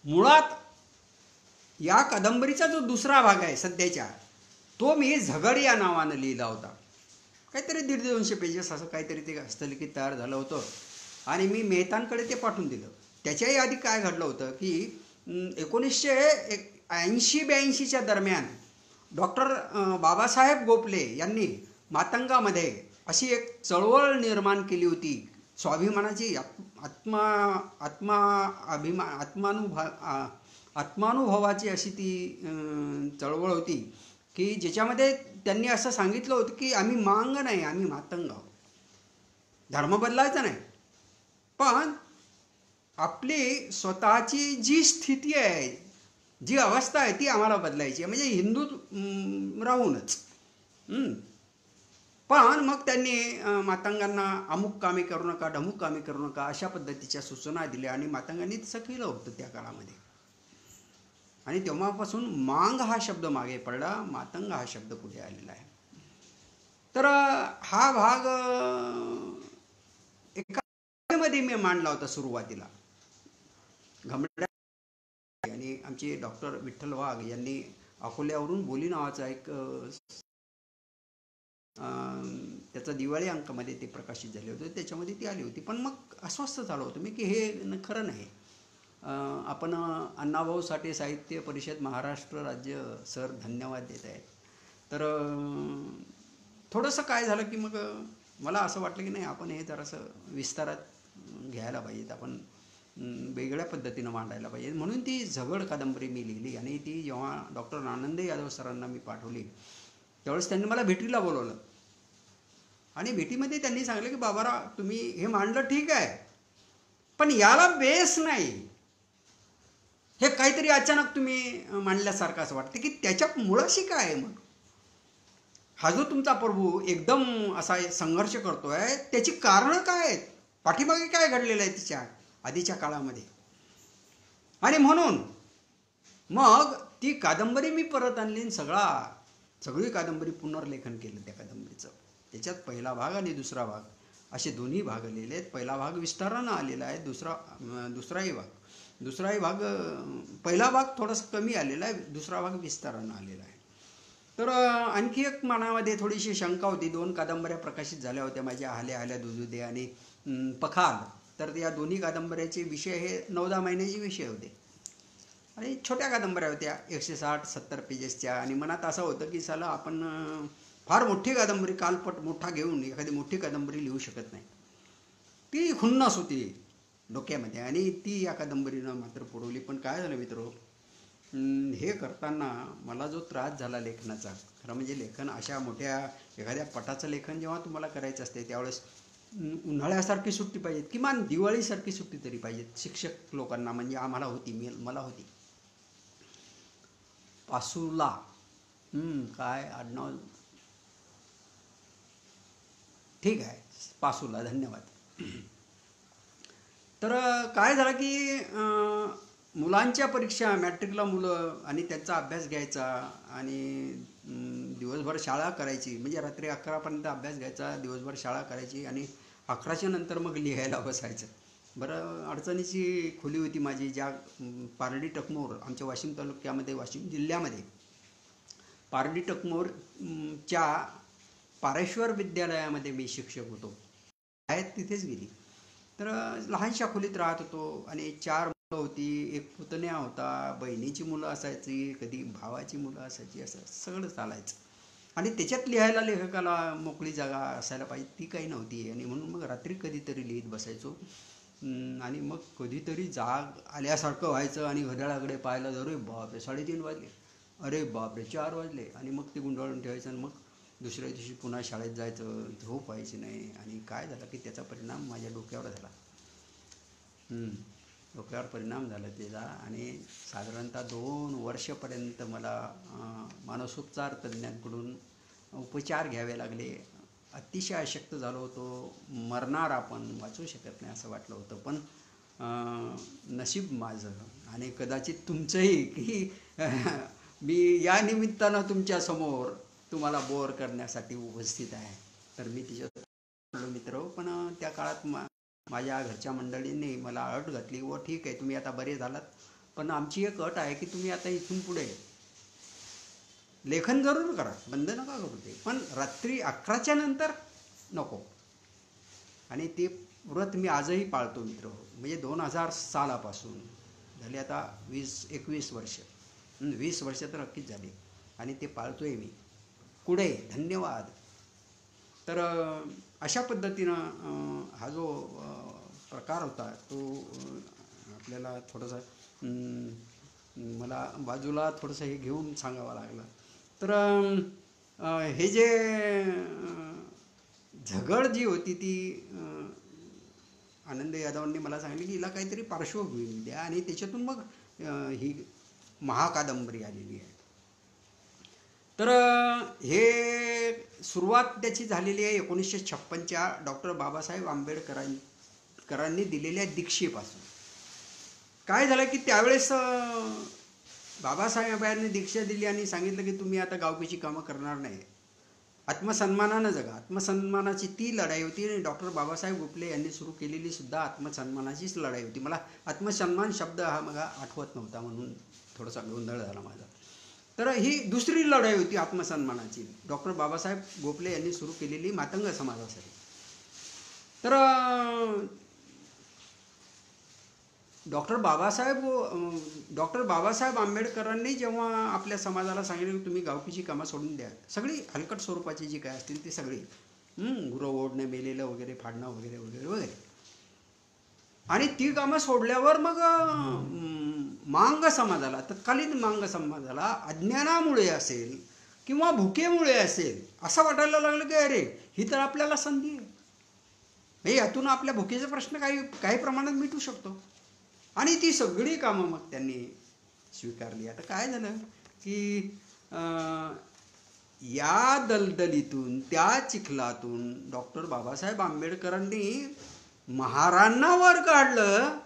मुळात या कादंबरीचा जो दुसरा भाग आहे सध्याच्या, तो मी झगड या नावानं लिहिला होता. काहीतरी 150-200 पेजेस असं काहीतरी ते हस्तलिखित तयार झालं होतं आणि मी मेहतांकडे ते पाठवून दिलं. त्याच्याही आधी काय घडलं होतं की 1980-82च्या दरम्यान डॉक्टर बाबासाहेब गोपले यांनी मातंगामध्ये अशी एक चळवळ निर्माण केली होती. स्वाभिमानाची आत्मानुभवाची अशी ती चळवळ होती की ज्याच्यामध्ये त्यांनी असं सांगितलं होतं की आम्ही मांग नाही, आम्ही मातंग आहोत. धर्म बदलायचा नाही, पण आपली स्वतःची जी स्थिती आहे, जी अवस्था आहे ती आम्हाला बदलायची आहे, म्हणजे हिंदू राहूनच. पण मग त्यांनी मातंगांना अमुक कामे करू नका, ढमुक कामे करू नका अशा पद्धतीच्या सूचना दिल्या आणि मातंगांनी तसं केलं होतं त्या काळामध्ये. आणि तेव्हापासून मांग हा शब्द मागे पडला, मातंग हा शब्द पुढे आलेला आहे. तर हा भाग एका मध्ये मी मांडला होता सुरुवातीला. घमड्या आणि आमचे डॉक्टर विठ्ठल वाघ यांनी अकोल्यावरून बोली नावाचा एक त्याचा दिवाळी अंकामध्ये ते प्रकाशित झाले होते, त्याच्यामध्ये ती आली होती. पण मग अस्वस्थ झालो होतो मी की हे खरं नाही. आपण अण्णाभाऊ साठे साहित्य परिषद महाराष्ट्र राज्य सर धन्यवाद देत आहेत. तर थोडंसं काय झालं की मग मला असं वाटलं की नाही, आपण हे जरासं विस्तारात घ्यायला पाहिजेत, आपण वेगळ्या पद्धतीनं मांडायला पाहिजे. म्हणून ती झगड कादंबरी मी लिहिली आणि ती जेव्हा डॉक्टर आनंद यादव सरांना मी पाठवली त्यावेळेस त्यांनी मला भेटीला बोलवलं आणि भेटीमध्ये त्यांनी सांगितलं की बाबाराव, तुम्ही हे मांडलं ठीक आहे, पण याला बेस नाही. हे काहीतरी अचानक तुम्ही मांडल्यासारखं असं वाटतं की त्याच्या मुळाशी काय आहे. मग हा जो तुमचा प्रभू एकदम असा संघर्ष करतोय त्याची कारणं काय आहेत, पाठीमागे काय घडलेलं आहे तिच्या आधीच्या काळामध्ये. आणि म्हणून मग ती कादंबरी मी परत आणली आणि सगळी कादंबरी पुनर्लेखन केलं त्या कादंबरीचं. त्याच्यात पहिला भाग आणि दुसरा भाग असे दोन्ही भाग लिहिले आहेत. पहिला भाग विस्तारानं आलेला आहे, दुसराही भाग पहिला भाग थोडासा कमी आलेला आहे, दुसरा भाग विस्तारानं आलेला आहे. तर आणखी एक मनामध्ये थोडीशी शंका होती. 2 कादंबऱ्या प्रकाशित झाल्या होत्या माझ्या, हाल्या हाल्या दुजुदे आणि पखाल. तर या दोन्ही कादंबऱ्याचे विषय हे 9-10 महिन्याचे विषय होते आणि छोट्या कादंबऱ्या होत्या 160-70 पेजेसच्या. आणि मनात असं होतं की साला आपण फार मोठी कादंबरी, कालपट मोठा घेऊन एखादी मोठी कादंबरी लिहू शकत नाही. ती खुन्नस होती डोक्यामध्ये आणि ती या कादंबरीनं मात्र पुरवली. पण काय झालं मित्र, हे करताना मला जो त्रास झाला लेखनाचा, खरं म्हणजे लेखन अशा मोठ्या एखाद्या पटाचं लेखन जेव्हा तुम्हाला करायचं असते त्यावेळेस उन्हाळ्यासारखी सुट्टी पाहिजे, किमान दिवाळीसारखी सुट्टी तरी पाहिजे शिक्षक लोकांना. म्हणजे आम्हाला होती, मला होती. पासूला काय आडनाव, ठीक आहे, पासूला धन्यवाद. तर काय झालं की मुलांच्या परीक्षा, मॅट्रिकला मुलं आणि त्यांचा अभ्यास घ्यायचा आणि दिवसभर शाळा करायची, म्हणजे रात्री 11पर्यंत अभ्यास घ्यायचा, दिवसभर शाळा करायची आणि 11च्या नंतर मग लिहायला बसायचं. बरं, अडचणीची खोली होती माझी, ज्या पारडी टकमोर आमच्या वाशिम तालुक्यामध्ये, वाशिम जिल्ह्यामध्ये पारडी टकमोर च्या पारेश्वर विद्यालयामध्ये मी शिक्षक होतो. आहेत तिथेच गेली. तर लहानशा खोलीत राहत होतो आणि 4 मुलं होती, एक पुतण्या होता, बहिणीची मुलं असायची, कधी भावाची मुलं असायची, असं सगळं चालायचं. आणि त्याच्यात लिहायला लेखकाला मोकळी जागा असायला पाहिजे, ती काही नव्हती. आणि म्हणून मग रात्री कधीतरी लिहित बसायचो. आणि मग कधीतरी जाग आल्यासारखं व्हायचं आणि घड्याळाकडे पाहायला, अरे बापरे 3:30 वाजले, अरे बापरे 4 वाजले, आणि मग ते गुंडाळून ठेवायचं आणि मग दुसऱ्या दिवशी पुन्हा शाळेत जायचं, झोप व्हायची नाही. आणि काय झालं की त्याचा परिणाम माझ्या डोक्यावर झाला. डोक्यावर परिणाम झाला त्याचा, आणि साधारणतः 2 वर्षपर्यंत मला मानसोपचार तज्ज्ञांकडून उपचार घ्यावे लागले. अतिशय अशक्त झालो होतो, मरणार, आपण वाचू शकत नाही असं वाटलं होतं. पण नशीब माझं आणि कदाचित तुमचंही की मी या निमित्तानं तुमच्यासमोर तुम्हाला बोर करण्यासाठी उपस्थित आहे. तर मी तिच्या मित्र, पण त्या काळात माझ्या घरच्या मंडळींनी मला अट घातली, व ठीक आहे तुम्ही आता बरे झालात, पण आमची एक अट आहे की तुम्ही आता इथून पुढे लेखन जरूर करा, बंद नका करू ते, पण रात्री 11च्या नंतर नको. आणि ते व्रत मी आजही पाळतो मित्र. म्हणजे 2000 सालापासून झाले आता 21 वर्ष, 20 वर्ष तर नक्कीच झाली, आणि ते पाळतोय मी पुढे. धन्यवाद. तर अशा पद्धतीनं हा जो प्रकार होता तो आपल्याला थोडंसं मला बाजूला थोडंसं हे घेऊन सांगावं लागलं. तर हे जे झगड जी होती ती आनंद यादवांनी मला सांगितली की हिला काहीतरी पार्श्वभूमी द्या, आणि त्याच्यातून मग ही महाकादंबरी आलेली आहे. तर हे सुरुवात त्याची झालेली आहे 1956च्या डॉक्टर बाबासाहेब आंबेडकरांनी दिलेल्या दीक्षेपासून. काय झालं की त्यावेळेस बाबासाहेबांनी दीक्षा दिली आणि सांगितलं की तुम्ही आता गावकीची कामं करणार नाही, आत्मसन्मानानं जगा. आत्मसन्मानाची ती लढाई होती, आणि डॉक्टर बाबासाहेब गोखले यांनी सुरू केलेली सुद्धा आत्मसन्मानाचीच लढाई होती. मला आत्मसन्मान शब्द हा मला आठवत नव्हता, म्हणून थोडासा गोंधळ झाला माझा. तर ही दुसरी लढाई होती आत्मसन्मानाची, डॉक्टर बाबासाहेब गोखले यांनी सुरू केलेली मातंग समाजासाठी. तर डॉक्टर बाबासाहेब आंबेडकरांनी जेव्हा आपल्या समाजाला सांगितलं की तुम्ही गावकीची कामं सोडून द्या, सगळी हलकट स्वरूपाची जी काय असतील ती सगळी, गुरं ओढणं, मेलेलं वगैरे फाडणं वगैरे वगैरे वगैरे, आणि ती कामं सोडल्यावर मग मांग समाजाला, तत्कालीन मांग समाजाला अज्ञानामुळे असेल किंवा भुकेमुळे असेल असं वाटायला लागलं की अरे ही तर आपल्याला संधी आहे, यातून आपल्या भुकेचा प्रश्न काही प्रमाणात मिटू शकतो. आणि ती सगळी कामं मग त्यांनी स्वीकारली. आता काय झालं की या दलदलीतून, त्या चिखलातून डॉक्टर बाबासाहेब आंबेडकरांनी महारांना वर काढलं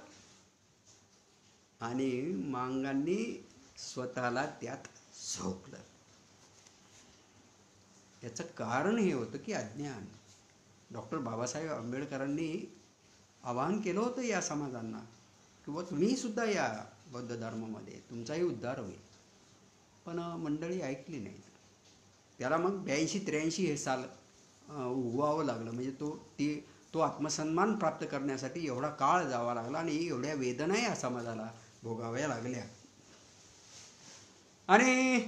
आणि मांगांनी स्वतःला त्यात झोपलं. याचं कारण हे होतं की अज्ञान. डॉक्टर बाबासाहेब आंबेडकरांनी आवाहन केलं होतं या समाजांना किंवा तुम्ही सुद्धा या बौद्ध धर्मामध्ये, तुमचाही उद्धार होईल. पण मंडळी ऐकली नाही. त्याला मग 82-83 हे साल उगवावं लागलं. म्हणजे तो आत्मसन्मान प्राप्त करण्यासाठी एवढा काळ जावा लागला आणि एवढ्या वेदना या समाजाला भोगाव्या लागल्या. आणि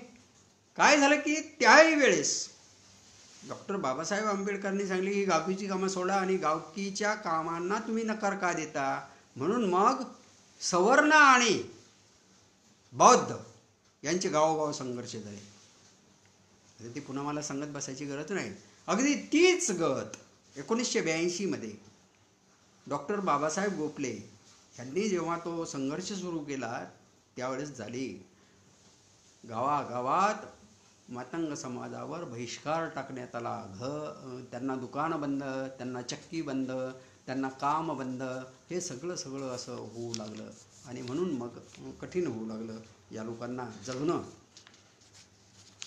काय झालं की त्याही वेळेस डॉक्टर बाबासाहेब आंबेडकरांनी सांगितले की गावकीची कामं सोडा, आणि गावकीच्या कामांना तुम्ही नकार का देता. म्हणून मग सवर्ण आणि बौद्ध यांचे गावोगाव संघर्ष झाले. ते पुन्हा मला सांगत बसायची गरज नाही. अगदी तीच गत 1982 मध्ये डॉक्टर बाबासाहेब गोखले यांनी जेव्हा तो संघर्ष सुरू केला त्यावेळेस झाली. गावागावात मातंग समाजावर बहिष्कार टाकण्यात आला. त्यांना दुकानं बंद, त्यांना चक्की बंद, त्यांना काम बंद, हे सगळं सगळं असं होऊ लागलं. आणि म्हणून मग कठीण होऊ लागलं या लोकांना जगणं.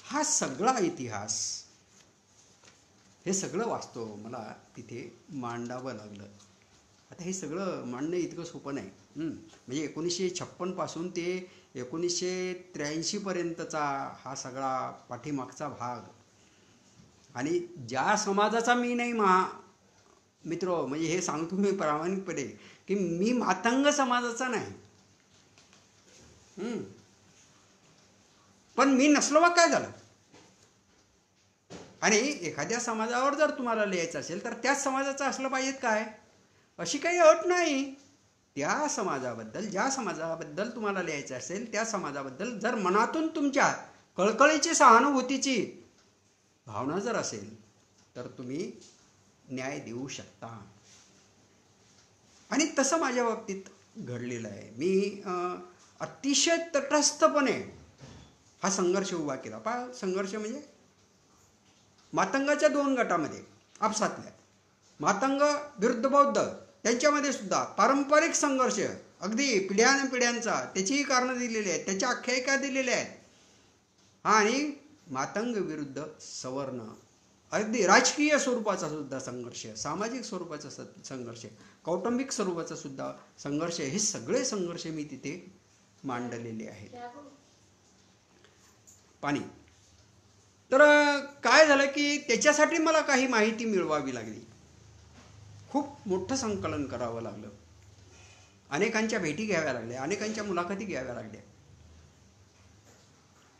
हा सगळा इतिहास, हे सगळं वास्तव मला तिथे मांडावं लागलं. आता हे सगळं मांडणं इतकं सोपं नाही. म्हणजे 1956 पासून ते 1983पर्यंतचा हा सगळा पाठीमागचा भाग. आणि ज्या समाजाचा मी नाही मित्र, म्हणजे हे सांगतो मी प्रामाणिकपणे की मी मातंग समाजाचा नाही. पण मी नसलो मग काय झालं. आणि एखाद्या समाजावर जर तुम्हाला लिहायचं असेल तर त्याच समाजाचं असलं पाहिजेत काय, अशी काही अट नाही. त्या समाजाबद्दल, ज्या समाजाबद्दल तुम्हाला लिहायचं असेल त्या समाजाबद्दल जर मनातून तुमच्या कळकळीची, सहानुभूतीची भावना जर असेल तर तुम्ही न्याय देऊ शकता. आणि तसं माझ्या बाबतीत घडलेलं आहे. मी अतिशय तटस्थपणे हा संघर्ष उभा केला. संघर्ष म्हणजे मातंगाच्या 2 गटामध्ये आपसातल्या, मातंग विरुद्ध बौद्ध, त्यांच्यामध्ये सुद्धा पारंपरिक संघर्ष अगदी पिढ्यानपिढ्यांचा, त्याचीही कारणं दिलेली आहेत, त्याच्या आख्यायिका दिलेल्या आहेत. आणि मातंग विरुद्ध सवर्ण, अगदी राजकीय स्वरूपाचा सुद्धा संघर्ष, सामाजिक स्वरूपाचा संघर्ष, कौटुंबिक स्वरूपाचा सुद्धा संघर्ष, हे सगळे संघर्ष मी तिथे मांडलेले आहेत. पाणी तर काय झालं की त्याच्यासाठी मला काही माहिती मिळवावी लागली. खूप मोठं संकलन करावं लागलं. अनेकांच्या भेटी घ्याव्या लागल्या, अनेकांच्या मुलाखती घ्याव्या लागल्या,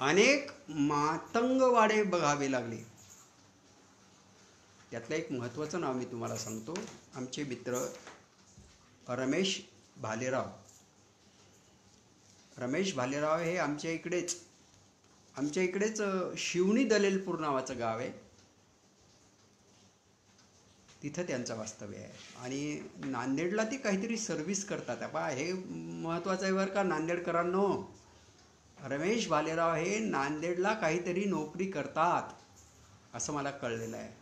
अनेक मातंगवाडे बघावे लागले. त्यातलं एक महत्त्वाचं नाव मी तुम्हाला सांगतो. आमचे मित्र रमेश भालेराव. रमेश भालेराव हे आमच्या इकडेच शिवणी दलेलपूर नावाचं गाव आहे, तिथं त्यांचं वास्तव्य आहे. आणि नांदेडला ती काहीतरी सर्व्हिस करतात. हे महत्त्वाचं आहे बरं का नांदेडकरांनो. रमेश भालेराव हे नांदेडला काहीतरी नोकरी करतात असं मला कळलेलं आहे.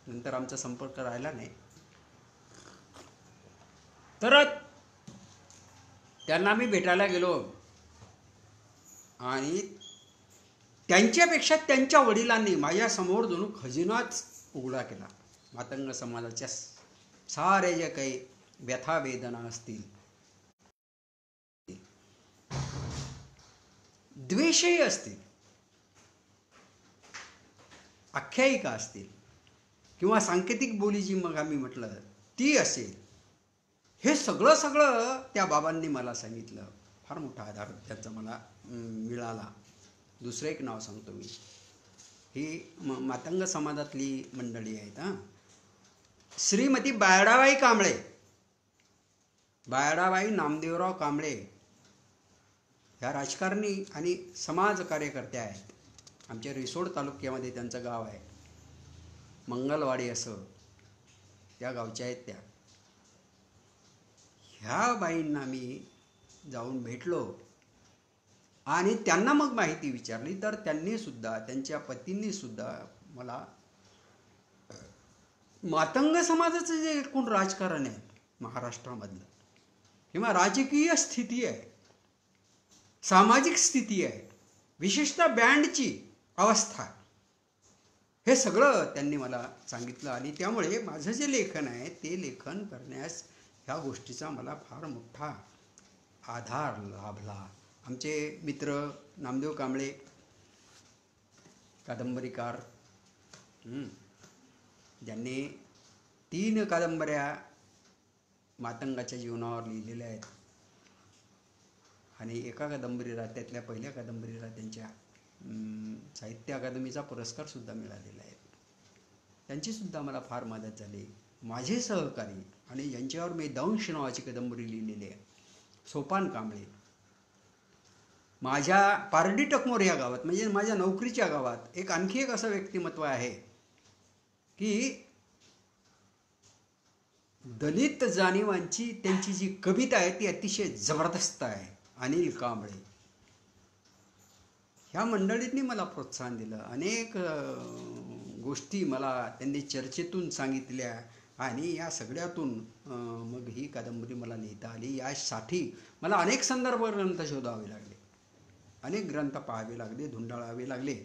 नंतर आमचा संपर्क राहिला नाही. तर त्यांना मी भेटायला गेलो आणि त्यांच्यापेक्षा त्यांच्या वडिलांनी माझ्यासमोर जणू खजिनाच उघडा केला. मातंग समाजाच्या सारे जे काही व्यथा वेदना असतील, द्वेषही असतील, आख्यायिका असतील, किंवा सांकेतिक बोली जी मग आम्ही म्हटलं ती असेल, हे सगळं त्या बाबांनी मला सांगितलं. फार मोठा आधार त्याचा मला मिळाला. दुसरं एक नाव सांगतो मी. ही मातंग समाजातली मंडळी आहेत. श्रीमती बायडाबाई कांबळे, बायडाबाई नामदेवराव कांबळे ह्या राजकारणी आणि समाज कार्यकर्त्या आहेत. आमच्या रिसोड तालुक्यामध्ये त्यांचं गाव आहे, मंगलवाडी असं त्या गावच्या आहेत त्या. ह्या बाईंना मी जाऊन भेटलो आणि त्यांना मग माहिती विचारली. तर त्यांनी सुद्धा, त्यांच्या पतींनी सुद्धा मला मातंग समाजाचं जे एकूण राजकारण आहे महाराष्ट्रामधलं, किंवा राजकीय स्थिती आहे, सामाजिक स्थिती आहे, विशेषतः बँडची अवस्था, हे सगळं त्यांनी मला सांगितलं. आणि त्यामुळे माझं जे लेखन आहे ते लेखन करण्यास ह्या गोष्टीचा मला फार मोठा आधार लाभला. आमचे मित्र नामदेव कांबळे, कादंबरीकार, ज्यांनी 3 कादंबऱ्या मातंगाच्या जीवनावर लिहिलेल्या आहेत. आणि एका कादंबरीला, त्यातल्या पहिल्या कादंबरीला त्यांच्या साहित्य अकादमीचा पुरस्कार सुद्धा मिळालेला आहे. त्यांचीसुद्धा मला फार मदत झाली. माझे सहकारी आणि ज्यांच्यावर मी दंश नावाची कादंबरी लिहिलेली आहे, सोपान कांबळे, माझ्या पारडी टकमोर या गावात, म्हणजे माझ्या नोकरीच्या गावात आणखी एक असं व्यक्तिमत्व आहे की दलित जाणीवांची त्यांची जी कविता आहे ती अतिशय जबरदस्त आहे. अनिल कांबळे. ह्या मंडळींनी मला प्रोत्साहन दिलं. अनेक गोष्टी मला त्यांनी चर्चेतून सांगितल्या आणि या सगळ्यातून मग ही कादंबरी मला लिहिता आली. यासाठी मला अनेक संदर्भ ग्रंथ शोधावे लागले, अनेक ग्रंथ पाहावे लागले, धुंडाळावे लागले.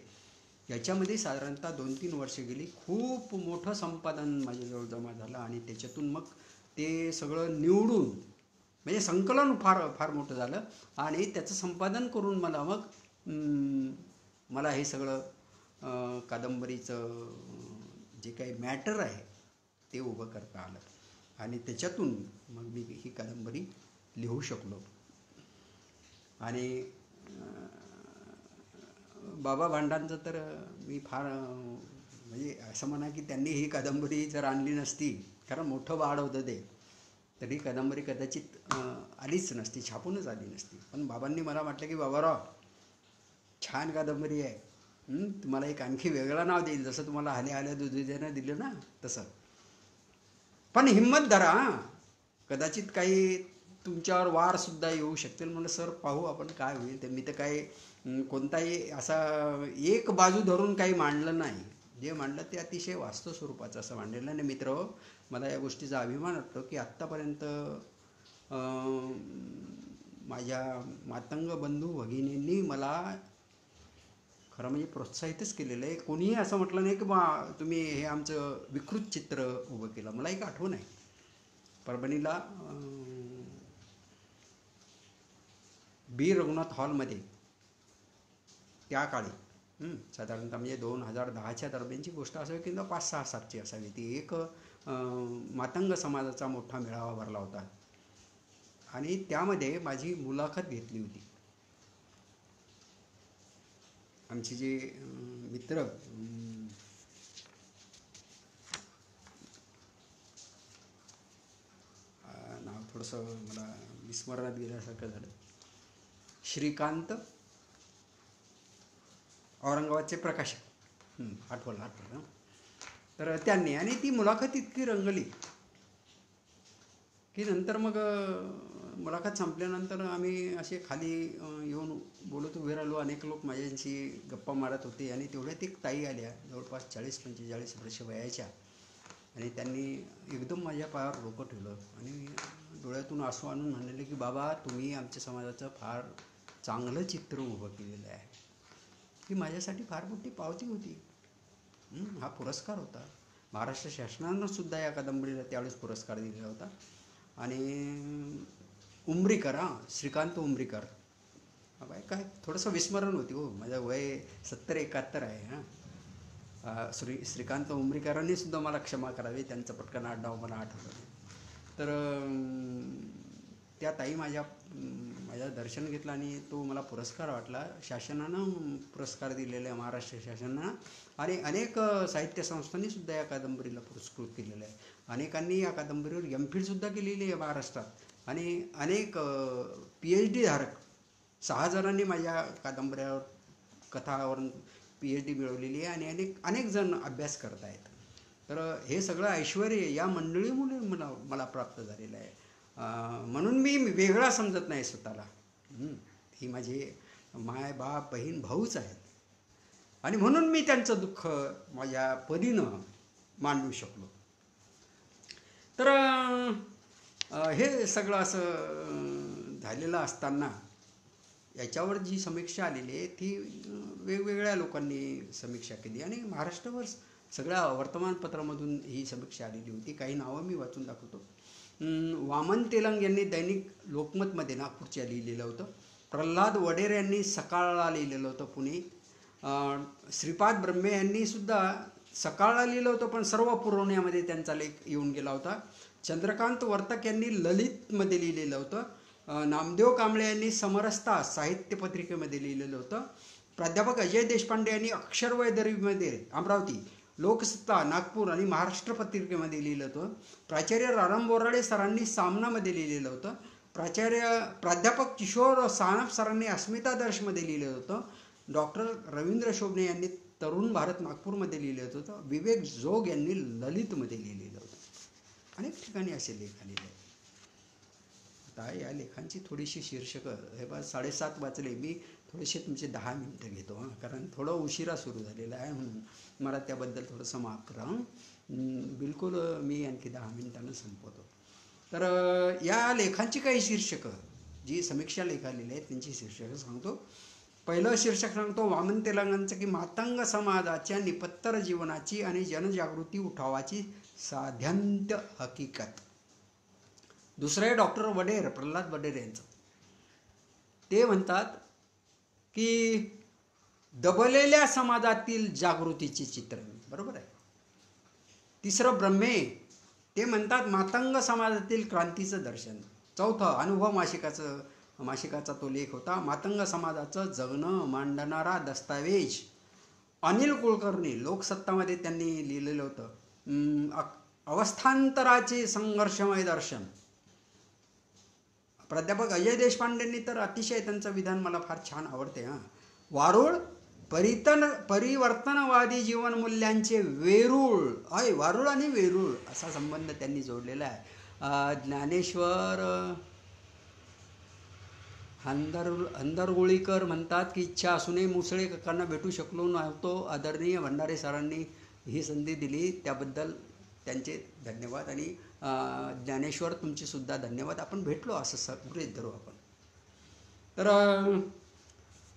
याच्यामध्ये साधारणतः 2-3 वर्षे गेली. खूप मोठं संपादन माझ्याजवळ जमा झालं आणि त्याच्यातून मग ते सगळं निवडून, म्हणजे संकलन फार फार मोठं झालं आणि त्याचं संपादन करून मला मग मला हे सगळं कादंबरीचं जे काही मॅटर आहे ते उभं करता आलं आणि त्याच्यातून मग मी ही कादंबरी लिहू शकलो. आणि बाबा भांडांचं तर मी फार म्हणजे असं म्हणा की त्यांनी ही कादंबरी जर आणली नसती, कारण मोठं वाढ होतं ते, तर ही कादंबरी कदाचित आलीच नसती, छापूनच आली नसती. पण बाबांनी मला म्हटलं की बाबाराव, छान कादंबरी आहे, तुम्हाला एक आणखी वेगळं नाव देईल, जसं तुम्हाला हाल्या हाल्या दुधिद्यानं दिलं ना तसं, पण हिंमत धरा, कदाचित काही तुमच्यावर वारसुद्धा येऊ शकतील. म्हणलं सर पाहू आपण काय होईल ते. मी तर काही कोणताही असा एक बाजू धरून काही मांडलं नाही. जे मांडलं ते अतिशय वास्तव स्वरूपाचं असं मांडलेलं. आणि मित्र, मला या गोष्टीचा अभिमान वाटतो की आत्तापर्यंत माझ्या मातंग बंधू भगिनींनी मला खरं म्हणजे प्रोत्साहितच केलेलं आहे. कोणीही असं म्हटलं नाही की बा तुम्ही हे आमचं विकृत चित्र उभं केलं. मला एक आठवण आहे, परभणीला बी रघुनाथ हॉलमध्ये त्या काळी साधारणतः म्हणजे 2010च्या दरम्यानची गोष्ट असावी किंवा 5-6-7ची असावी, ती एक मातंग समाजाचा मोठा मेळावा भरला होता आणि त्यामध्ये माझी मुलाखत घेतली होती. आमचे जे मित्र नाव थोडंसं मला विस्मरणात गेल्यासारखं झालं, श्रीकांत, औरंगाबादचे प्रकाशक, आठवलं. तर त्यांनी, आणि ती मुलाखत इतकी रंगली की नंतर मग मुलाखत संपल्यानंतर आम्ही असे खाली येऊन बोलत उभे राहिलो. अनेक लोक माझ्याशी गप्पा मारत होते आणि तेवढ्यात एक ताई आल्या, जवळपास 40-45 वर्ष वयाच्या, आणि त्यांनी एकदम माझ्या पायावर डोकं ठेवलं आणि डोळ्यातून आसू आणून म्हणलेले की बाबा, तुम्ही आमच्या समाजाचं फार चांगलं चित्र उभं केलेलं आहे. ही माझ्यासाठी फार मोठी पावती होती. हा पुरस्कार होता. महाराष्ट्र शासनानं सुद्धा या कादंबरीला त्यावेळेस पुरस्कार दिलेला होता. आणि उमरीकर, श्रीकांत उमरीकर, बाय काय थोडंसं विस्मरण होती हो, माझं वय 70-71 आहे. श्रीकांत उमरीकरांनी सुद्धा मला क्षमा करावी, त्यांचं पटकन आडनाव मला आठवलं. तर त्या ताई माझ्या दर्शन घेतलं आणि तो मला पुरस्कार वाटला. शासनानं पुरस्कार दिलेला आहे, महाराष्ट्र शासनानं, आणि अनेक साहित्य संस्थांनी सुद्धा या कादंबरीला पुरस्कृत केलेलं आहे. अनेकांनी या कादंबरीवर MPhil सुद्धा केलेली आहे महाराष्ट्रात, आणि अनेक PhD धारक 6 जणांनी माझ्या कादंबऱ्यावर, कथावर PhD मिळवलेली आहे आणि अनेक जण अभ्यास करत आहेत. तर हे सगळं ऐश्वर या मंडळीमुळे मला प्राप्त झालेलं आहे. म्हणून मी वेगळा समजत नाही स्वतःला. ही माझे माय बाप बहीण भाऊच आहेत आणि म्हणून मी त्यांचं दुःख माझ्या परीनं मांडू शकलो. तर हे सगळं असं झालेलं असताना याच्यावर जी समीक्षा आलेली आहे ती वेगवेगळ्या लोकांनी समीक्षा केली आणि महाराष्ट्रावर सगळ्या वर्तमानपत्रामधून ही समीक्षा आलेली होती. काही नावं मी वाचून दाखवतो. वामन तेलंग यांनी दैनिक लोकमतमध्ये नागपूरच्या लिहिलेलं होतं. प्रल्हाद वडेर यांनी सकाळला लिहिलेलं होतं पुणे. श्रीपाद ब्रह्मे यांनी सुद्धा सकाळला लिहिलं होतं, पण सर्व पुरवण्यामध्ये त्यांचा लेख येऊन गेला होता. चंद्रकांत वर्तक यांनी ललितमध्ये लिहिलेलं होतं. नामदेव कांबळे यांनी समरसता साहित्य पत्रिकेमध्ये लिहिलेलं होतं. प्राध्यापक अजय देशपांडे यांनी अक्षरवैदर्भीमध्ये अमरावती, लोकसत्ता नागपूर आणि महाराष्ट्र पत्रिकेमध्ये लिहिलं होतं. प्राचार्य राराम बोराडे सरांनी सामनामध्ये लिहिलेलं होतं. प्राध्यापक किशोर सानप सरांनी अस्मितादर्शमध्ये लिहिलं होतं. डॉक्टर रवींद्र शोभणे यांनी तरुण भारत नागपूरमध्ये लिहिलं होतं. विवेक जोग यांनी ललितमध्ये लिहिलेलं होतं. अनेक ठिकाणी असे लेख आलेले आहेत. आता या लेखांची थोडीशी शीर्षकं हे बा 7:30 वाजले, मी थोडेसे तुमचे 10 मिनटं घेतो हां, कारण थोडं उशिरा सुरू झालेलं आहे म्हणून मला त्याबद्दल थोडंसं माफ करा. बिलकुल मी आणखी 10 मिनिटानं संपवतो. तर या लेखांची काही शीर्षकं, जी समीक्षा लेखा लिहिली आहेत त्यांची शीर्षकं सांगतो. पहिलं शीर्षक सांगतो वामन तेलंगांचं, की मातंग समाजाच्या निपत्तर जीवनाची आणि जनजागृती उठावाची साध्यंत हकीकत. दुसरं आहे डॉक्टर वडेर, प्रल्हाद वडेर यांचं. ते म्हणतात की दबलेल्या समाजातील जागृतीचे चित्रण. बरोबर आहे. तिसरं ब्रह्मे, ते म्हणतात मातंग समाजातील क्रांतीचं दर्शन. चौथं अनुभव मासिकाचा तो लेख होता, मातंग समाजाचं जगणं मांडणारा दस्तावेज. अनिल कुलकर्णी, लोकसत्तामध्ये त्यांनी लिहिलेलं होतं अवस्थांतराचे संघर्षमय दर्शन. प्राध्यापक अजय देशपांडेंनी तर अतिशय त्यांचं विधान मला फार छान आवडते हां. वारुळ, परिवर्तनवादी जीवनमूल्यांचे वेरूळ. वारुळ आणि वेरूळ असा संबंध त्यांनी जोडलेला आहे. ज्ञानेश्वर हंदरगुळीकर म्हणतात की इच्छा असूनही मुसळे काकांना भेटू शकलो नव्हतो. आदरणीय भंडारे सरांनी ही संधी दिली, त्याबद्दल त्यांचे धन्यवाद. आणि ज्ञानेश्वर तुमचे सुद्धा धन्यवाद. आपण भेटलो असं गृहीत धरू आपण. तर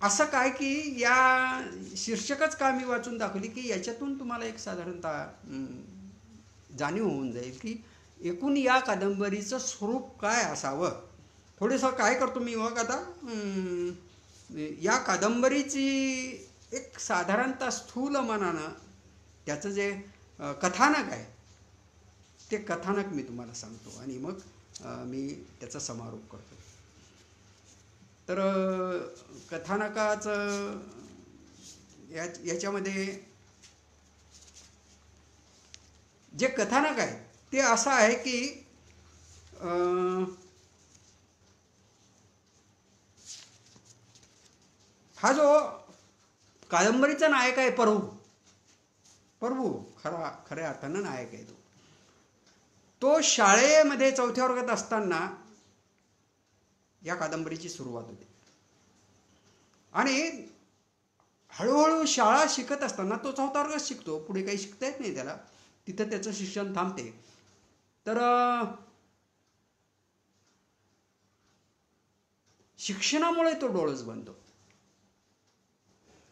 असं काय की या शीर्षकच का मी वाचून दाखवली की याच्यातून तुम्हाला एक साधारणतः जाणीव होऊन जाईल की एकूण या कादंबरीचं स्वरूप काय असावं. थोडंसं काय करतो मी मग आता, या कादंबरीची एक साधारणतः स्थूल मनानं त्याचं जे कथानक आहे ते कथानक मी तुम्हाला सांगतो आणि मग मी त्याचा समारोप करतो. तर कथानकाचं याच्यामध्ये जे कथानक आहे ते असं आहे की हा जो कादंबरीचा नायक आहे प्रभू खऱ्या अर्थानं नायक आहे तो शाळेमध्ये 4थ्या वर्गात असताना या कादंबरीची सुरुवात होते. आणि हळूहळू शाळा शिकत असताना तो 4था वर्गात शिकतो, पुढे काही शिकता येत नाही त्याला, तिथं त्याचं शिक्षण थांबते. तर शिक्षणामुळे तो डोळस बनतो.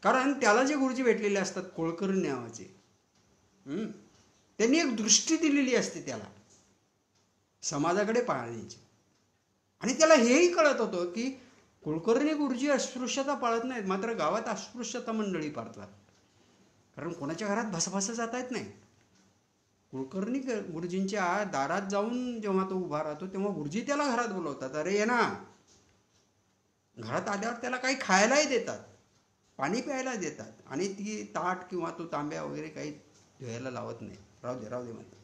कारण त्याला जे गुरुजी भेटलेले असतात कुलकर्णी नावाचे, त्यांनी एक दृष्टी दिलेली असते त्याला समाजाकडे पाहण्याची. आणि त्याला हेही कळत होतं की कुलकर्णी गुरुजी अस्पृश्यता पाळत नाहीत, मात्र गावात अस्पृश्यता मंडळी पाळतात. कारण कोणाच्या घरात भसभस जाता येत नाही. कुलकर्णी गुरुजींच्या दारात जाऊन जेव्हा तो उभा राहतो तेव्हा गुरुजी त्याला घरात बोलवतात. अरे ये ना. घरात आल्यावर त्याला काही खायलाही देतात, पाणी प्यायला देतात आणि ती ताट किंवा तो तांब्या वगैरे काही धुवायला लावत नाही. राहू दे म्हणतात.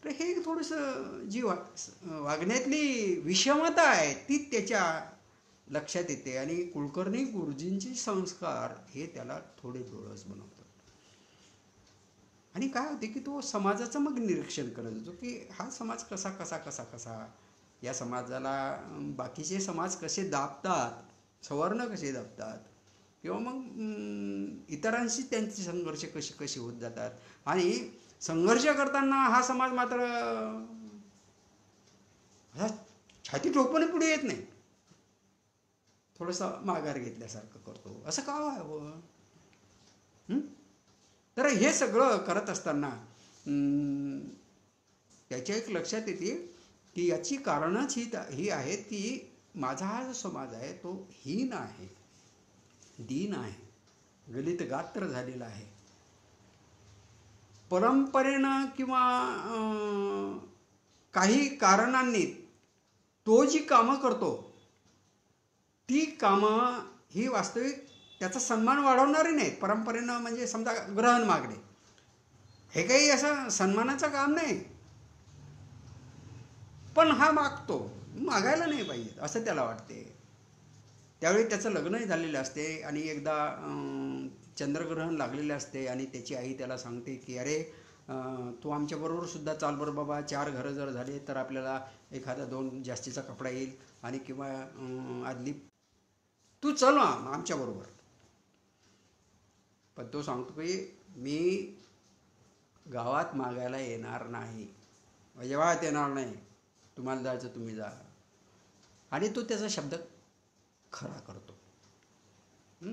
तर हे थोडंसं जी वागण्यातली विषमता आहे ती त्याच्या लक्षात येते आणि कुलकर्णी गुरुजींचे संस्कार हे त्याला थोडे डोळस बनवतात. आणि काय होते की तो समाजाचं मग निरीक्षण करत होतो की हा समाज कसा या समाजाला बाकीचे समाज कसे दाबतात, सवर्ण कसे दाबतात, किंवा मग इतरांशी त्यांचे संघर्ष कसे होत जातात. आणि संघर्ष करताना हा समाज मात्र छाती ठोकून पुढे येत नाही, थोडंसं माघार घेतल्यासारखं करतो. असं का व्हावं? तर हे सगळं करत असताना त्याच्या एक लक्षात येते की याची कारणच ही आहेत की माझा हा जो समाज आहे तो हीन आहे, दीन आहे, गलित गात्र झालेला आहे. परंपरेनं किंवा काही कारणांनी तो जी कामं करतो ती कामं ही वास्तविक त्याचा सन्मान वाढवणारी नाहीत. परंपरेनं म्हणजे समजा ग्रहण मागणे हे काही असं सन्मानाचं काम नाही, पण हा मागतो, मागायला नाही पाहिजे असं त्याला वाटते. त्यावेळी त्याचं लग्नही झालेलं असते आणि एकदा चंद्रग्रहण लागलेलं असते आणि त्याची आई त्याला सांगते की अरे तू आमच्याबरोबर सुद्धा चाल बरं बाबा, 4 घरं जर झाले तर आपल्याला एखादा 2 जास्तीचा कपडा येईल आणि किंवा आदली तू चल ना आमच्याबरोबर. पण तो सांगतो की मी गावात मागायला येणार नाही, अजिबात येणार नाही, तुम्हाला जायचं तुम्ही जा. आणि तो त्याचा शब्द खरा करतो. हं?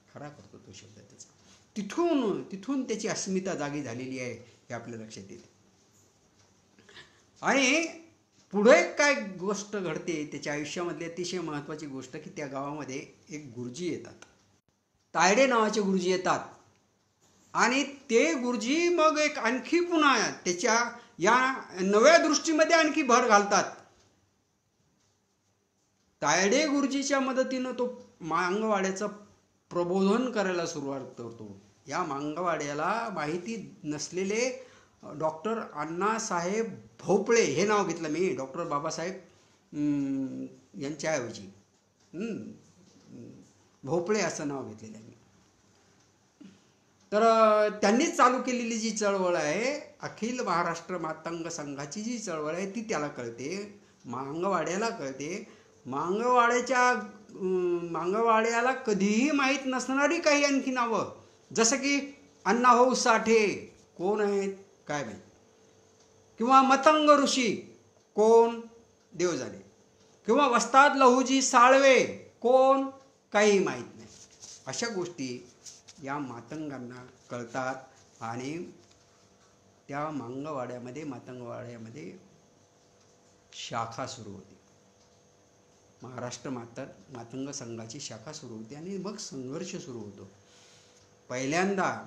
खरा करतो तो शब्द त्याचा. तिथून तिथून त्याची अस्मिता जागी झालेली आहे हे आपल्या लक्षात येते. आणि पुढे काय गोष्ट घडते त्याच्या आयुष्यामधली अतिशय महत्त्वाची गोष्ट, की त्या गावामध्ये एक गुरुजी येतात, तायडे नावाचे गुरुजी येतात. आणि ते गुरुजी मग एक आणखी पुन्हा त्याच्या या नव्या दृष्टीमध्ये आणखी भर घालतात. तायडे गुरुजीच्या मदतीनं तो मांगवाड्याचं प्रबोधन करायला सुरुवात करतो. या मांगवाड्याला माहिती नसलेले डॉक्टर अण्णासाहेब भोपळे हे नाव घेतलं मी, डॉक्टर बाबासाहेब यांच्याऐवजी भोपळे असं नाव घेतलेलं आहे मी. तर त्यांनीच चालू केलेली जी चळवळ आहे, अखिल महाराष्ट्र मातंग संघाची जी चळवळ आहे ती त्याला कळते, मांगवाड्याला कळते. मांगवाड्याला कधीही माहीत नसणारी काही आणखी नावं, जसं की अण्णाभाऊ साठे कोण आहेत काय माहीत, किंवा मतंग ऋषी कोण देव जाणे, किंवा वस्ताद लहुजी साळवे कोण काही माहीत नाही. अशा गोष्टी या मातंगांना कळतात आणि त्या मातंगवाड्यामध्ये शाखा सुरू होते. महाराष्ट्र मातंग संघाची शाखा सुरू होते आणि मग संघर्ष सुरू होतो. पहिल्यांदा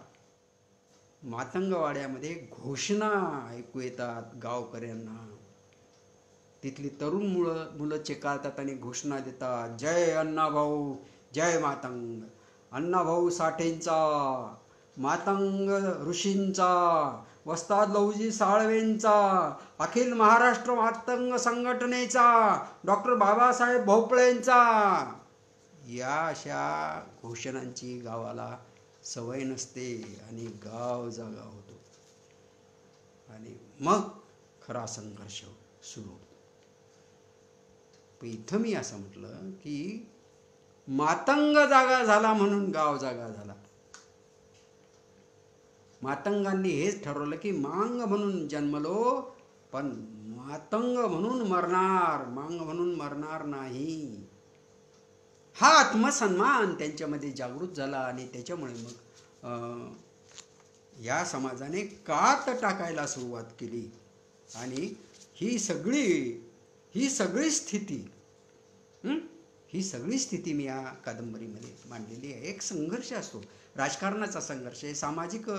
मातंगवाड्यामध्ये घोषणा ऐकू येतात गावकऱ्यांना. तिथली तरुण मुलं चेकाळतात आणि घोषणा देतात, जय अण्णाभाऊ, जय मातंग, अण्णाभाऊ साठेंचा, मातंग ऋषींचा, वस्ताद लहुजी साळवेंचा, अखिल महाराष्ट्र मातंग संघटनेचा, डॉक्टर बाबासाहेब भोपळेंचा. या अशा घोषणांची गावाला सवय नसते आणि गाव जागा होतो आणि मग खरा संघर्ष सुरू होतो. पण इथं मी असं म्हटलं की मातंग जागा झाला म्हणून गाव जागा झाला. मातंगांनी हेच ठरवलं की मांग म्हणून जन्मलो पण मातंग म्हणून मरणार, मांग म्हणून मरणार नाही. हा आत्मसन्मान त्यांच्यामध्ये जागृत झाला आणि त्याच्यामुळे मग या समाजाने कात टाकायला सुरुवात केली. आणि ही सगळी स्थिती मी या कादंबरीमध्ये मांडलेली आहे. एक संघर्ष असतो, राजकारणाचा संघर्ष आहे, सामाजिक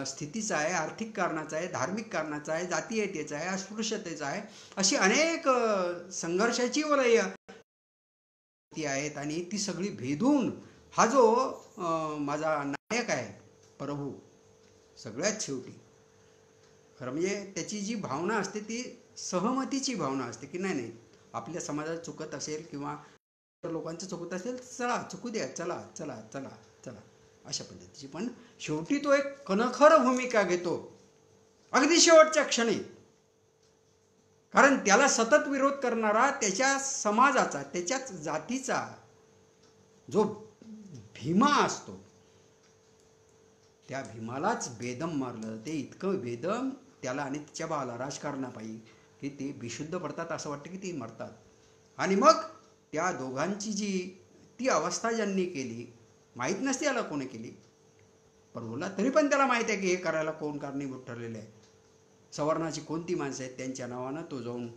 स्थितीचा आहे, आर्थिक कारणाचा आहे, धार्मिक कारणाचा आहे, जातीयतेचा आहे, अस्पृश्यतेचा आहे, अशी अनेक संघर्षाची वलय आहेत. आणि ती सगळी भेदून हा जो माझा नायक आहे प्रभू, सगळ्यात शेवटी खरं म्हणजे त्याची जी भावना असते ती सहमतीची भावना असते, की नाही आपल्या समाजात चुकत असेल किंवा लोकांचं चुकत असेल, चला चुकू द्या, चला चला चला चला, अशा पद्धतीची. पण शेवटी तो एक कणखर भूमिका घेतो अगदी शेवटच्या क्षणी. कारण त्याला सतत विरोध करणारा त्याच्या समाजाचा, त्याच्याच जातीचा जो भीमा असतो, त्या भीमालाच बेदम मारलं. ते इतकं बेदम त्याला आणि तिच्या भावाला राजकारणापायी की ते बेशुद्ध पडतात, असं वाटतं की ते मरतात. आणि मग त्या दोघांची जी ती अवस्था ज्यांनी केली, माहीत नसते याला कोणी केली प्रभूला, तरी पण त्याला माहीत आहे की हे करायला कोण कारणीभूत ठरलेलं आहे, सवर्णाची कोणती माणसं आहेत, त्यांच्या नावानं तो जाऊन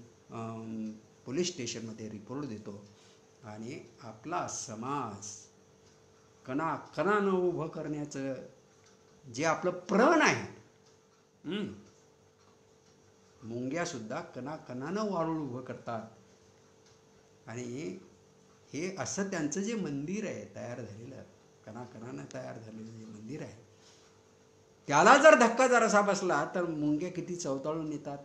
पोलीस स्टेशनमध्ये रिपोर्ट देतो. आणि आपला समाज कणाकणानं उभं करण्याचं जे आपलं प्रण आहे, मुंग्यासुद्धा कणाकणानं वाळून उभं करतात. आणि हे असं त्यांचं जे मंदिर आहे तयार झालेलं, कणाकणानं तयार झालेलं जे मंदिर आहे, त्याला जर धक्का जरासा बसला तर मुंग्या किती चवताळून येतात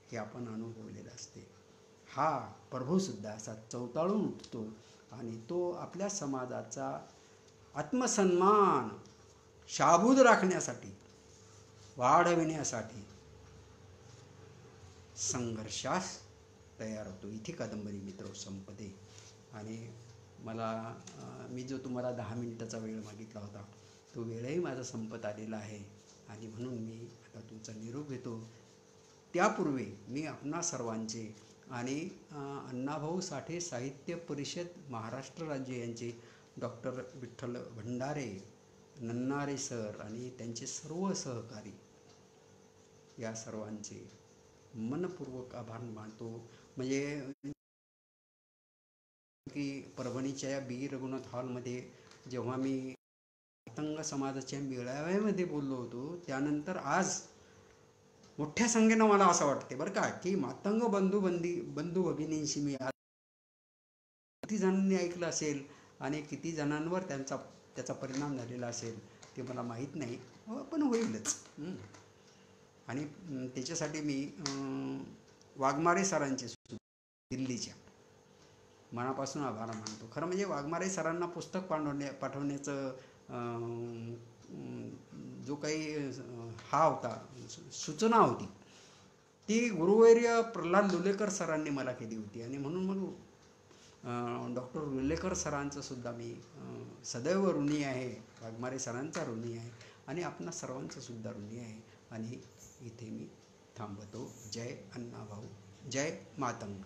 हे आपण अनुभवलेलं असते. हा प्रभूसुद्धा असा चवताळून उठतो आणि तो आपल्या समाजाचा आत्मसन्मान शाबूत राखण्यासाठी वाढविण्यासाठी संघर्षास तयार होतो. इथे कादंबरी मित्र संपते. आणि मला मी जो तुम्हाला 10 मिनिटाचा वेळ मागितला होता तो वेळही माझा संपत आलेला आहे आणि म्हणून मी आता तुमचा निरोप घेतो. त्यापूर्वी मी आपणा सर्वांचे आणि अण्णाभाऊ साठे साहित्य परिषद महाराष्ट्र राज्य यांचे डॉक्टर विठ्ठल भंडारे, नन्नारे सर आणि त्यांचे सर्व सहकारी या सर्वांचे मनपूर्वक आभार मानतो. म्हणजे की परभणीच्या या बी रघुनाथ हॉलमध्ये जेव्हा मी मातंग समाजाच्या मेळाव्यामध्ये बोललो होतो त्यानंतर आज मोठ्या संख्येनं मला असं वाटते बरं का की मातंग बंधू भगिनींशी मी आज किती जणांनी ऐकलं असेल आणि किती जणांवर त्याचा परिणाम झालेला असेल ते मला माहीत नाही, पण होईलच. आणि त्याच्यासाठी मी वाघमारे सरांचे दिल्लीच्या मनापासून आभार मानतो. खरं म्हणजे वाघमारे सरांना पुस्तक पाठवण्याचं जो काही हा होता सूचना होती ती गुरुवर्य प्रल्हाद लुलेकर सरांनी मला केली होती. आणि म्हणून मग डॉक्टर लुलेकर सरांचं सुद्धा मी सदैव ऋणी आहे, वाघमारे सरांचा ऋणी आहे आणि आपणा सर्वांचं सुद्धा ऋणी आहे. आणि इथे मी थांबतो. जय अण्णाभाऊ, जय मातंग.